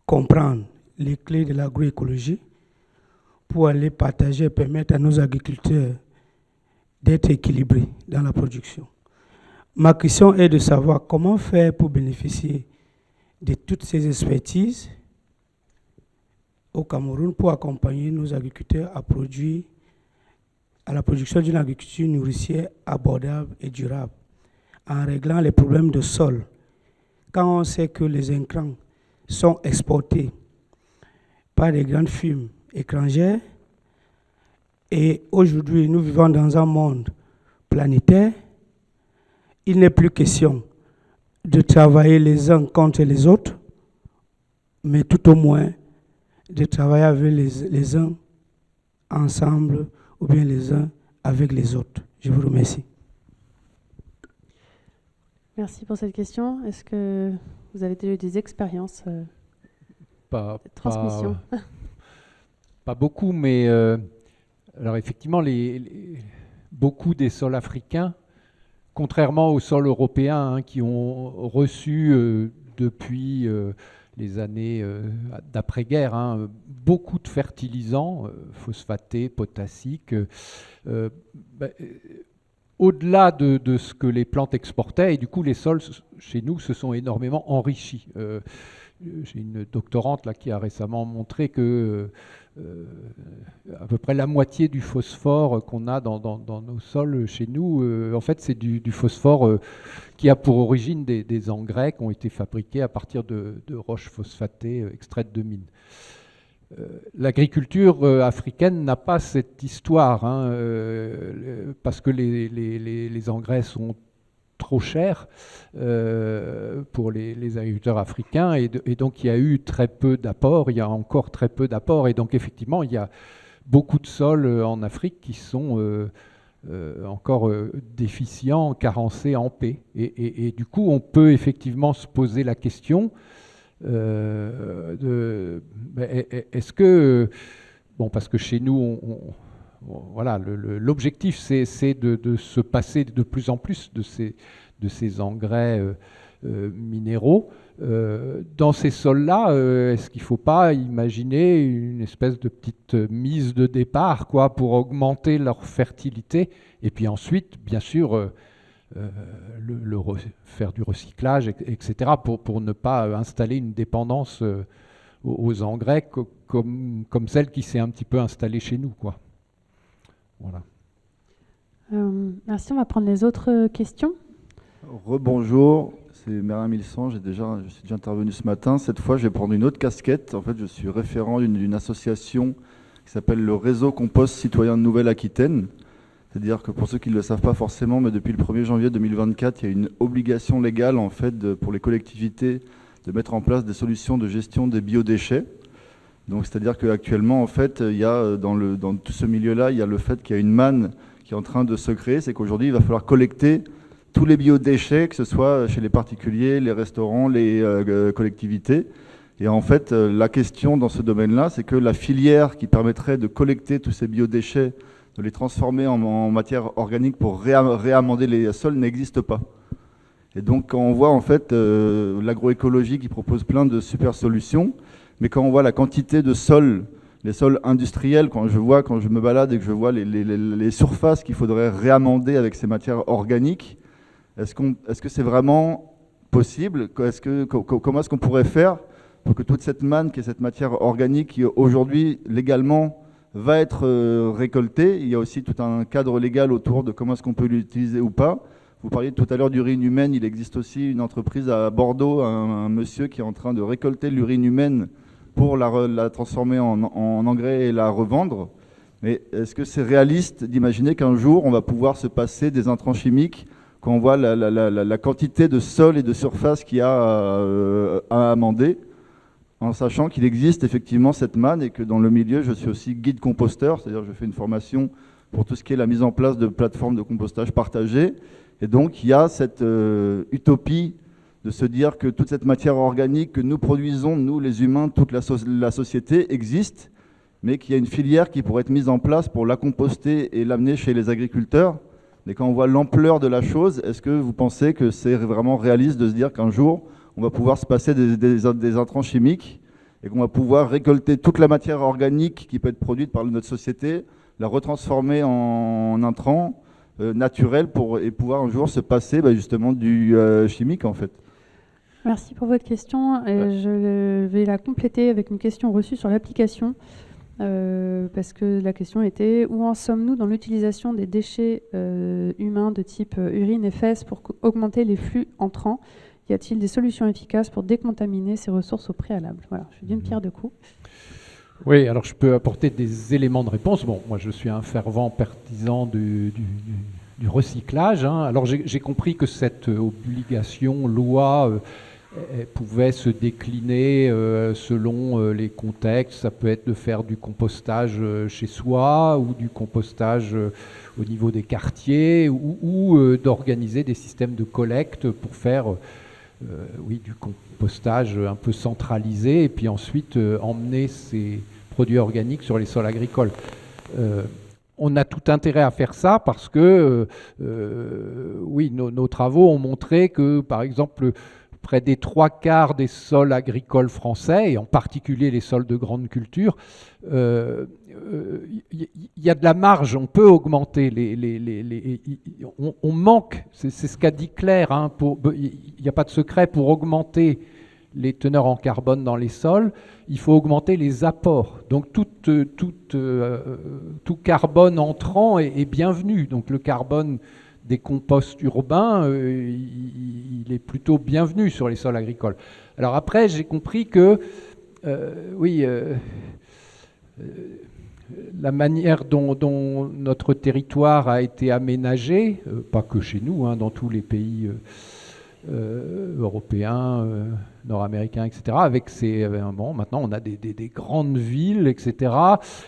comprendre les clés de l'agroécologie pour aller partager et permettre à nos agriculteurs d'être équilibrés dans la production. Ma question est de savoir comment faire pour bénéficier de toutes ces expertises au Cameroun pour accompagner nos agriculteurs à la production d'une agriculture nourricière abordable et durable, en réglant les problèmes de sol. Quand on sait que les intrants sont exportés par des grandes firmes étrangères, et aujourd'hui nous vivons dans un monde planétaire, il n'est plus question de travailler les uns contre les autres, mais tout au moins de travailler avec les uns ensemble ou bien les uns avec les autres. Je vous remercie. Merci pour cette question. Est-ce que vous avez déjà eu des expériences de transmission? Pas beaucoup, mais alors effectivement, beaucoup des sols africains, contrairement aux sols européens qui ont reçu depuis les années d'après-guerre beaucoup de fertilisants, phosphatés, potassiques, au-delà de ce que les plantes exportaient, et du coup les sols chez nous se sont énormément enrichis. J'ai une doctorante là, qui a récemment montré que à peu près la moitié du phosphore qu'on a dans nos sols chez nous, en fait c'est du phosphore qui a pour origine des engrais qui ont été fabriqués à partir de roches phosphatées extraites de mines. L'agriculture africaine n'a pas cette histoire, parce que les engrais sont trop chers pour les agriculteurs africains, et donc il y a eu très peu d'apports, il y a encore très peu d'apports, et donc effectivement il y a beaucoup de sols en Afrique qui sont encore déficients, carencés en paix, et du coup on peut effectivement se poser la question est-ce que, parce que chez nous, voilà, l'objectif c'est de se passer de plus en plus de ces engrais minéraux. Dans ces sols-là, est-ce qu'il ne faut pas imaginer une espèce de petite mise de départ, pour augmenter leur fertilité, et puis ensuite, bien sûr, faire du recyclage, etc., pour ne pas installer une dépendance aux engrais comme celle qui s'est un petit peu installée chez nous, Voilà. Merci, on va prendre les autres questions. Rebonjour, c'est Merlin Milsan, je suis déjà intervenu ce matin. Cette fois, je vais prendre une autre casquette. En fait, je suis référent d'une association qui s'appelle le Réseau Compost Citoyen de Nouvelle-Aquitaine. C'est-à-dire que pour ceux qui ne le savent pas forcément, mais depuis le 1er janvier 2024, il y a une obligation légale en fait, pour les collectivités de mettre en place des solutions de gestion des biodéchets. Donc, c'est-à-dire qu'actuellement, en fait, il y a dans tout ce milieu-là, il y a le fait qu'il y a une manne qui est en train de se créer. C'est qu'aujourd'hui, il va falloir collecter tous les biodéchets, que ce soit chez les particuliers, les restaurants, les collectivités. Et en fait, la question dans ce domaine-là, c'est que la filière qui permettrait de collecter tous ces biodéchets, de les transformer en matière organique pour réamender les sols n'existe pas. Et donc quand on voit en fait l'agroécologie qui propose plein de super solutions, mais quand on voit la quantité de sols, les sols industriels, quand je me balade et que je vois les surfaces qu'il faudrait réamender avec ces matières organiques, est-ce que c'est vraiment possible? Comment est-ce qu'on pourrait faire pour que toute cette manne, qui est cette matière organique qui aujourd'hui légalement va être récoltée, il y a aussi tout un cadre légal autour de comment est-ce qu'on peut l'utiliser ou pas. Vous parliez tout à l'heure d'urine humaine, il existe aussi une entreprise à Bordeaux, un monsieur qui est en train de récolter l'urine humaine pour la transformer en engrais et la revendre. Mais est-ce que c'est réaliste d'imaginer qu'un jour on va pouvoir se passer des intrants chimiques quand on voit la quantité de sol et de surface qu'il y a à amender, en sachant qu'il existe effectivement cette manne et que dans le milieu, je suis aussi guide composteur, c'est-à-dire je fais une formation pour tout ce qui est la mise en place de plateformes de compostage partagées. Et donc, il y a cette utopie de se dire que toute cette matière organique que nous produisons, nous les humains, toute la société existe, mais qu'il y a une filière qui pourrait être mise en place pour la composter et l'amener chez les agriculteurs. Mais quand on voit l'ampleur de la chose, est-ce que vous pensez que c'est vraiment réaliste de se dire qu'un jour, on va pouvoir se passer des intrants chimiques et qu'on va pouvoir récolter toute la matière organique qui peut être produite par notre société, la retransformer en intrants naturels et pouvoir un jour se passer justement du chimique en fait? Merci pour votre question. Et je vais la compléter avec une question reçue sur l'application. Parce que la question était: où en sommes-nous dans l'utilisation des déchets humains de type urine et fesses pour augmenter les flux entrants? Y a-t-il des solutions efficaces pour décontaminer ces ressources au préalable? Voilà, je suis d'une pierre deux coups. Oui, alors je peux apporter des éléments de réponse. Bon, moi je suis un fervent partisan du recyclage. Hein. Alors j'ai compris que cette obligation, loi, pouvait se décliner selon les contextes. Ça peut être de faire du compostage chez soi ou du compostage au niveau des quartiers ou d'organiser des systèmes de collecte pour faire du compostage un peu centralisé et puis ensuite emmener ces produits organiques sur les sols agricoles. On a tout intérêt à faire ça parce que nos travaux ont montré que, par exemple, près des 3/4 des sols agricoles français, et en particulier les sols de grande culture, il y a de la marge, on peut augmenter, on manque, c'est ce qu'a dit Claire, hein, il n'y a pas de secret, pour augmenter les teneurs en carbone dans les sols, il faut augmenter les apports. Donc tout carbone entrant est bienvenu. Donc le carbone des composts urbains, il est plutôt bienvenu sur les sols agricoles. Alors après, j'ai compris que, la manière dont notre territoire a été aménagé, pas que chez nous, hein, dans tous les pays européens, nord-américains, etc., avec maintenant on a des grandes villes, etc.,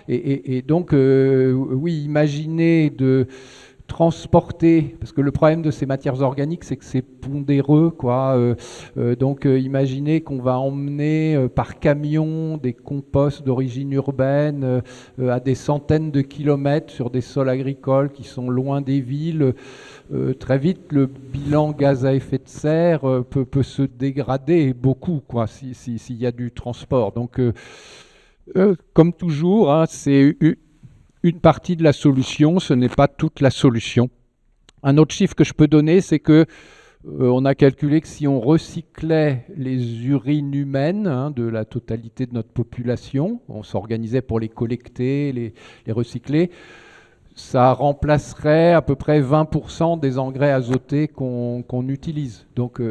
et donc, imaginez de transporter, parce que le problème de ces matières organiques, c'est que c'est pondéreux, quoi. Donc, imaginez qu'on va emmener par camion des composts d'origine urbaine à des centaines de kilomètres sur des sols agricoles qui sont loin des villes. Très vite, le bilan gaz à effet de serre peut se dégrader beaucoup, quoi, s'il y a du transport. Donc, comme toujours, hein, c'est une partie de la solution, ce n'est pas toute la solution. Un autre chiffre que je peux donner, c'est que on a calculé que si on recyclait les urines humaines, hein, de la totalité de notre population, on s'organisait pour les collecter, les recycler, ça remplacerait à peu près 20% des engrais azotés qu'on utilise. Donc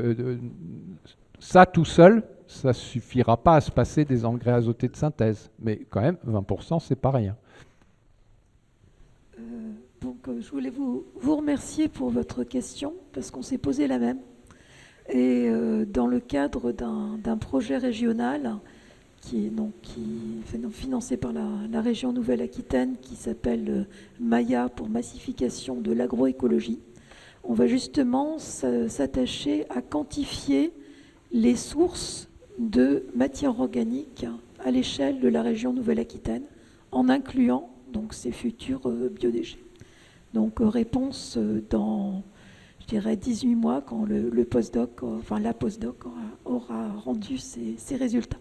ça tout seul, ça ne suffira pas à se passer des engrais azotés de synthèse. Mais quand même, 20%, c'est pas rien. Je voulais vous remercier pour votre question, parce qu'on s'est posé la même. Et dans le cadre d'un projet régional qui est financé par la région Nouvelle-Aquitaine, qui s'appelle MAIA pour massification de l'agroécologie, on va justement s'attacher à quantifier les sources de matières organiques à l'échelle de la région Nouvelle-Aquitaine, en incluant donc ces futurs biodéchets. Donc réponse dans, je dirais, 18 mois, quand la postdoc aura rendu ses résultats.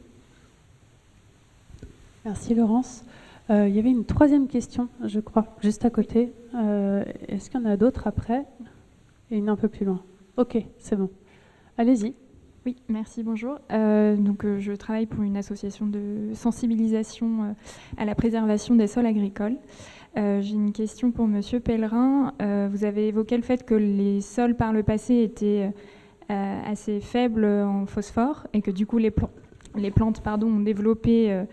Merci Laurence. Il y avait une troisième question, je crois, juste à côté. Est-ce qu'il y en a d'autres après? Et une un peu plus loin. Ok, c'est bon. Allez-y. Oui, merci, bonjour. Je travaille pour une association de sensibilisation à la préservation des sols agricoles. J'ai une question pour Monsieur Pellerin. Vous avez évoqué le fait que les sols par le passé étaient assez faibles en phosphore et que du coup les plantes ont développé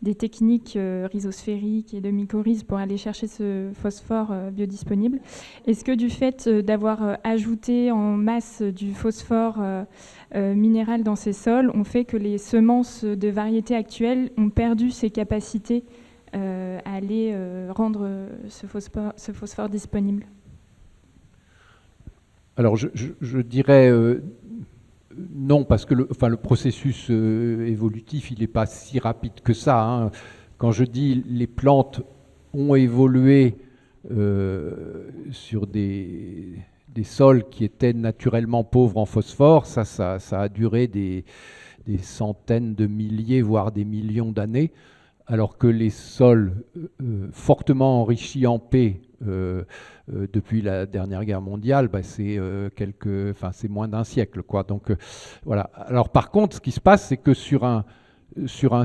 des techniques rhizosphériques et de mycorhizes pour aller chercher ce phosphore biodisponible. Est-ce que du fait d'avoir ajouté en masse du phosphore minéral dans ces sols, on fait que les semences de variétés actuelles ont perdu ces capacités à aller rendre ce phosphore disponible? Alors je dirais non, parce que le processus évolutif, il n'est pas si rapide que ça, hein. Quand je dis les plantes ont évolué sur des sols qui étaient naturellement pauvres en phosphore, ça a duré des centaines de milliers, voire des millions d'années, alors que les sols fortement enrichis en P depuis la dernière guerre mondiale, c'est moins d'un siècle, quoi. Donc voilà. Alors par contre, ce qui se passe, c'est que sur un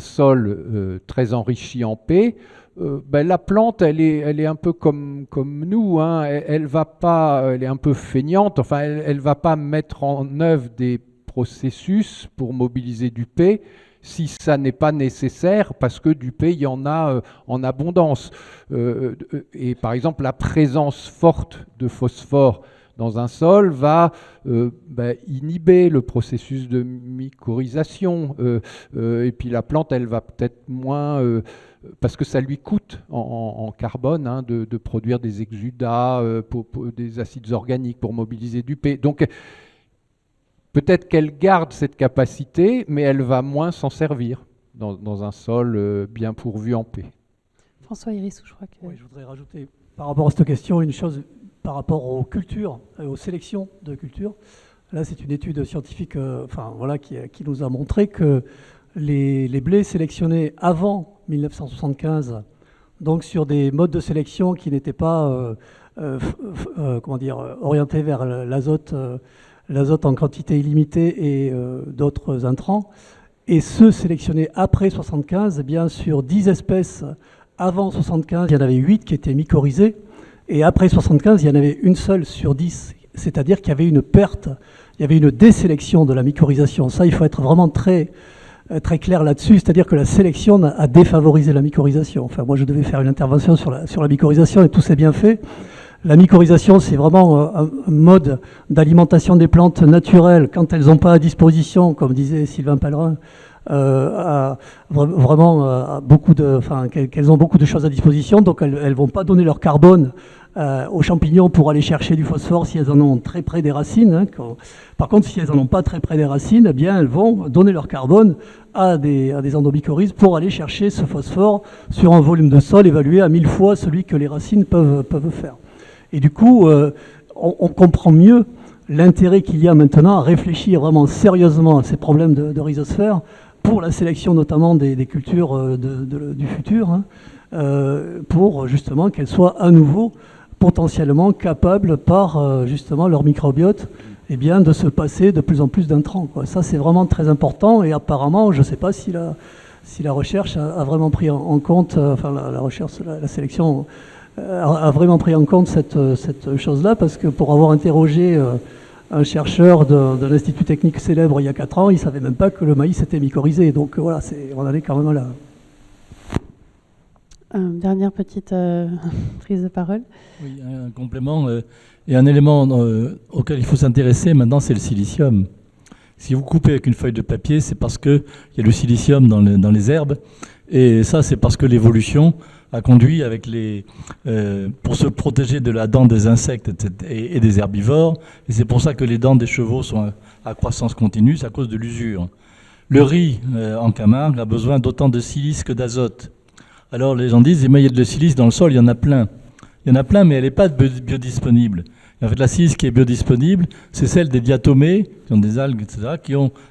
sol très enrichi en P, la plante, elle est un peu comme nous, hein. Elle est un peu feignante. Enfin, elle va pas mettre en œuvre des processus pour mobiliser du P si ça n'est pas nécessaire, parce que du P, il y en a en abondance. Et par exemple, la présence forte de phosphore dans un sol va inhiber le processus de mycorhisation. Et puis la plante, elle va peut-être moins... parce que ça lui coûte en carbone, hein, de produire des exudats, des acides organiques pour mobiliser du P. Donc, peut-être qu'elle garde cette capacité, mais elle va moins s'en servir dans un sol bien pourvu en P. François Hérissou, je crois que... Oui, je voudrais rajouter par rapport à cette question une chose par rapport aux cultures, aux sélections de cultures. Là, c'est une étude scientifique qui nous a montré que les blés sélectionnés avant 1975, donc sur des modes de sélection qui n'étaient pas orientés vers l'azote en quantité illimitée et d'autres intrants, et ceux sélectionnés après 75, eh bien sur 10 espèces avant 75, il y en avait 8 qui étaient mycorhizées, et après 75, il y en avait une seule sur 10, c'est-à-dire qu'il y avait une perte, il y avait une désélection de la mycorhisation. Ça, il faut être vraiment très clair là-dessus, c'est-à-dire que la sélection a défavorisé la mycorhisation. Enfin, moi, je devais faire une intervention sur la mycorhisation et tout s'est bien fait. La mycorhisation, c'est vraiment un mode d'alimentation des plantes naturelles quand elles n'ont pas à disposition, comme disait Sylvain Pellerin, qu'elles ont beaucoup de choses à disposition, donc elles ne vont pas donner leur carbone aux champignons pour aller chercher du phosphore si elles en ont très près des racines, hein. Par contre, si elles n'en ont pas très près des racines, eh bien, elles vont donner leur carbone à des endomycorhizes pour aller chercher ce phosphore sur un volume de sol évalué à 1000 fois celui que les racines peuvent faire. Et du coup, on comprend mieux l'intérêt qu'il y a maintenant à réfléchir vraiment sérieusement à ces problèmes de rhizosphère pour la sélection notamment des cultures du futur, hein, pour justement qu'elles soient à nouveau potentiellement capables par justement leur microbiote de se passer de plus en plus d'intrants, quoi. Ça, c'est vraiment très important et apparemment, je ne sais pas si la recherche a vraiment pris en compte, la recherche, la sélection a vraiment pris en compte cette chose-là, parce que pour avoir interrogé un chercheur de l'Institut technique célèbre il y a 4 ans, il ne savait même pas que le maïs était mycorhizé. Donc voilà, on en est quand même là. Dernière petite prise de parole. Oui, un complément et un élément auquel il faut s'intéresser maintenant, c'est le silicium. Si vous coupez avec une feuille de papier, c'est parce qu'il y a le silicium dans les herbes, et ça c'est parce que l'évolution a conduit pour se protéger de la dent des insectes et des herbivores, et c'est pour ça que les dents des chevaux sont à croissance continue, c'est à cause de l'usure. Le riz en Camargue a besoin d'autant de silice que d'azote. Alors les gens disent, mais il y a de silice dans le sol, il y en a plein. Il y en a plein, mais elle n'est pas biodisponible. Et en fait, la silice qui est biodisponible, c'est celle des diatomées, qui ont des algues, etc.,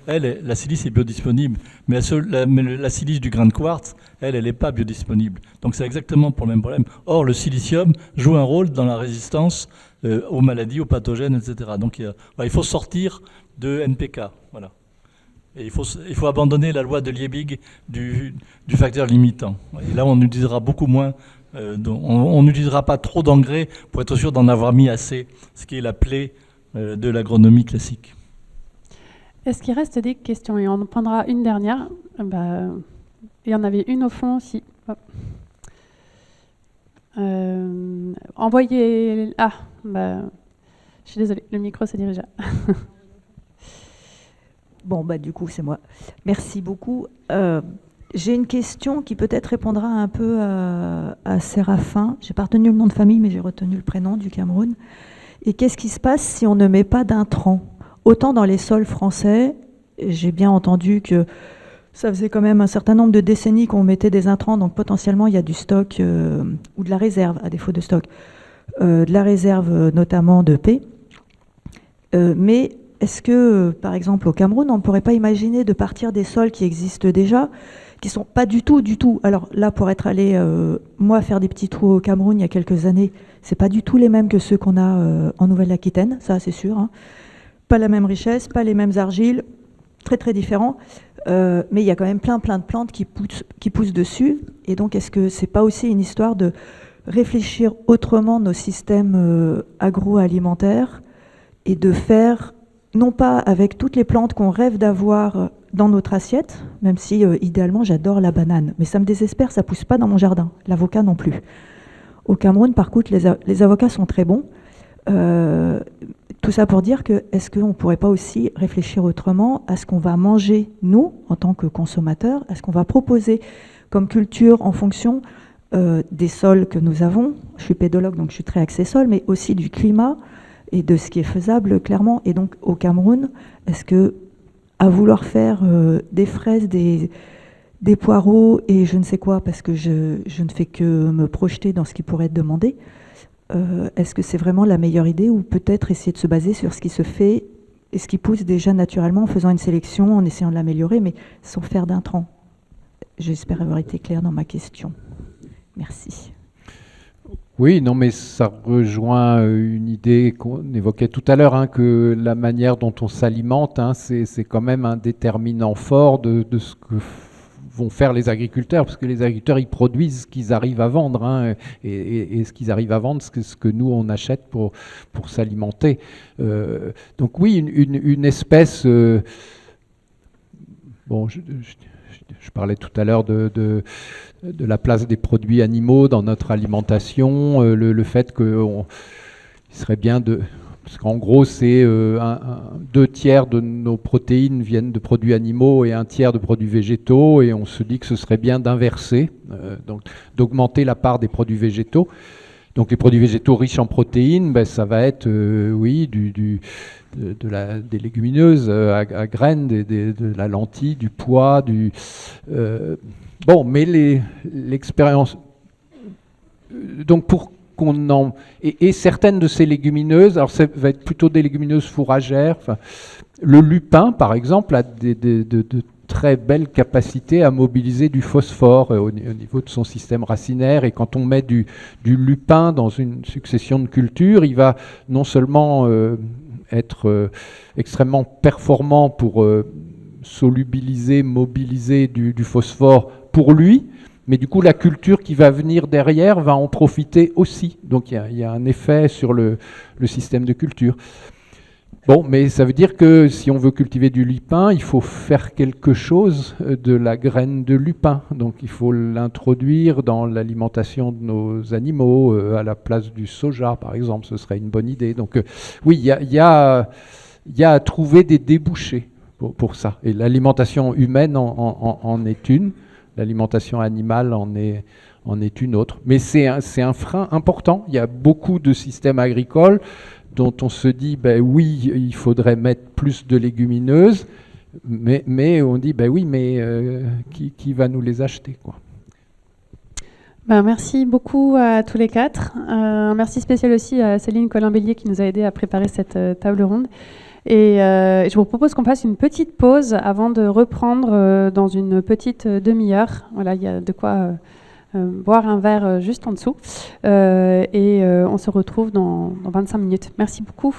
la silice est biodisponible. Mais la silice du grain de quartz, elle n'est pas biodisponible. Donc c'est exactement pour le même problème. Or, le silicium joue un rôle dans la résistance aux maladies, aux pathogènes, etc. Donc il faut sortir de NPK. Voilà. Et il faut abandonner la loi de Liebig du facteur limitant. Et là, on utilisera beaucoup moins, on n'utilisera pas trop d'engrais pour être sûr d'en avoir mis assez, ce qui est la plaie de l'agronomie classique. Est-ce qu'il reste des questions? Et on en prendra une dernière. Il y en avait une au fond aussi. Envoyez... je suis désolée, le micro se dirige là. Bon, du coup, c'est moi. Merci beaucoup. J'ai une question qui peut-être répondra un peu à Séraphin. J'ai pas retenu le nom de famille, mais j'ai retenu le prénom du Cameroun. Et qu'est-ce qui se passe si on ne met pas d'intrants? Autant dans les sols français, j'ai bien entendu que ça faisait quand même un certain nombre de décennies qu'on mettait des intrants, donc potentiellement il y a du stock ou de la réserve, à défaut de stock, de la réserve notamment de paix. Mais est-ce que, par exemple, au Cameroun, on ne pourrait pas imaginer de partir des sols qui existent déjà, qui ne sont pas du tout. Alors là, pour être allé, moi, faire des petits trous au Cameroun il y a quelques années, c'est pas du tout les mêmes que ceux qu'on a en Nouvelle-Aquitaine, ça c'est sûr. Hein. Pas la même richesse, pas les mêmes argiles, très très différents. Mais il y a quand même plein de plantes qui poussent dessus. Et donc, est-ce que c'est pas aussi une histoire de réfléchir autrement nos systèmes agroalimentaires et de faire, non pas avec toutes les plantes qu'on rêve d'avoir dans notre assiette, même si idéalement j'adore la banane, mais ça me désespère, ça pousse pas dans mon jardin, l'avocat non plus. Au Cameroun, par contre, les avocats sont très bons. Tout ça pour dire que, est-ce qu'on ne pourrait pas aussi réfléchir autrement à ce qu'on va manger, nous, en tant que consommateurs, à ce qu'on va proposer comme culture en fonction des sols que nous avons. Je suis pédologue, donc je suis très axée sol, mais aussi du climat et de ce qui est faisable, clairement. Et donc, au Cameroun, est-ce que, à vouloir faire des fraises, des poireaux et je ne sais quoi, parce que je ne fais que me projeter dans ce qui pourrait être demandé, est-ce que c'est vraiment la meilleure idée, ou peut-être essayer de se baser sur ce qui se fait et ce qui pousse déjà naturellement en faisant une sélection, en essayant de l'améliorer, mais sans faire d'intrants? J'espère avoir été claire dans ma question. Merci. Oui, non, mais ça rejoint une idée qu'on évoquait tout à l'heure, hein, que la manière dont on s'alimente, hein, c'est quand même un déterminant fort de ce que vont faire les agriculteurs, parce que les agriculteurs, ils produisent ce qu'ils arrivent à vendre, hein, et ce qu'ils arrivent à vendre, c'est ce que nous, on achète pour s'alimenter. Donc oui, une espèce... bon, je parlais tout à l'heure de la place des produits animaux dans notre alimentation, le fait qu'il serait bien de... Parce qu'en gros, c'est 2/3 de nos protéines viennent de produits animaux et 1/3 de produits végétaux, et on se dit que ce serait bien d'inverser, donc d'augmenter la part des produits végétaux. Donc les produits végétaux riches en protéines, ça va être, oui, des légumineuses à graines, de la lentille, du pois, bon, mais l'expérience... Donc pour qu'on en... Et certaines de ces légumineuses, alors ça va être plutôt des légumineuses fourragères, enfin, le lupin, par exemple, a de très belles capacités à mobiliser du phosphore au niveau de son système racinaire, et quand on met du lupin dans une succession de cultures, il va non seulement être extrêmement performant pour solubiliser, mobiliser du phosphore pour lui, Mais du coup, la culture qui va venir derrière va en profiter aussi. Donc il y a un effet sur le système de culture. Bon, mais ça veut dire que si on veut cultiver du lupin, il faut faire quelque chose de la graine de lupin. Donc il faut l'introduire dans l'alimentation de nos animaux, à la place du soja, par exemple. Ce serait une bonne idée. Donc oui, il y a à trouver des débouchés pour ça. Et l'alimentation humaine en est une. L'alimentation animale en est une autre. Mais c'est un frein important. Il y a beaucoup de systèmes agricoles dont on se dit, ben oui, il faudrait mettre plus de légumineuses, mais on dit, ben oui, mais qui va nous les acheter, quoi. Ben, merci beaucoup à tous les quatre. Un merci spécial aussi à Céline Colin-Bélier qui nous a aidés à préparer cette table ronde. Et je vous propose qu'on fasse une petite pause avant de reprendre dans une petite demi-heure. Voilà, il y a de quoi boire un verre juste en dessous. Et on se retrouve dans 25 minutes. Merci beaucoup.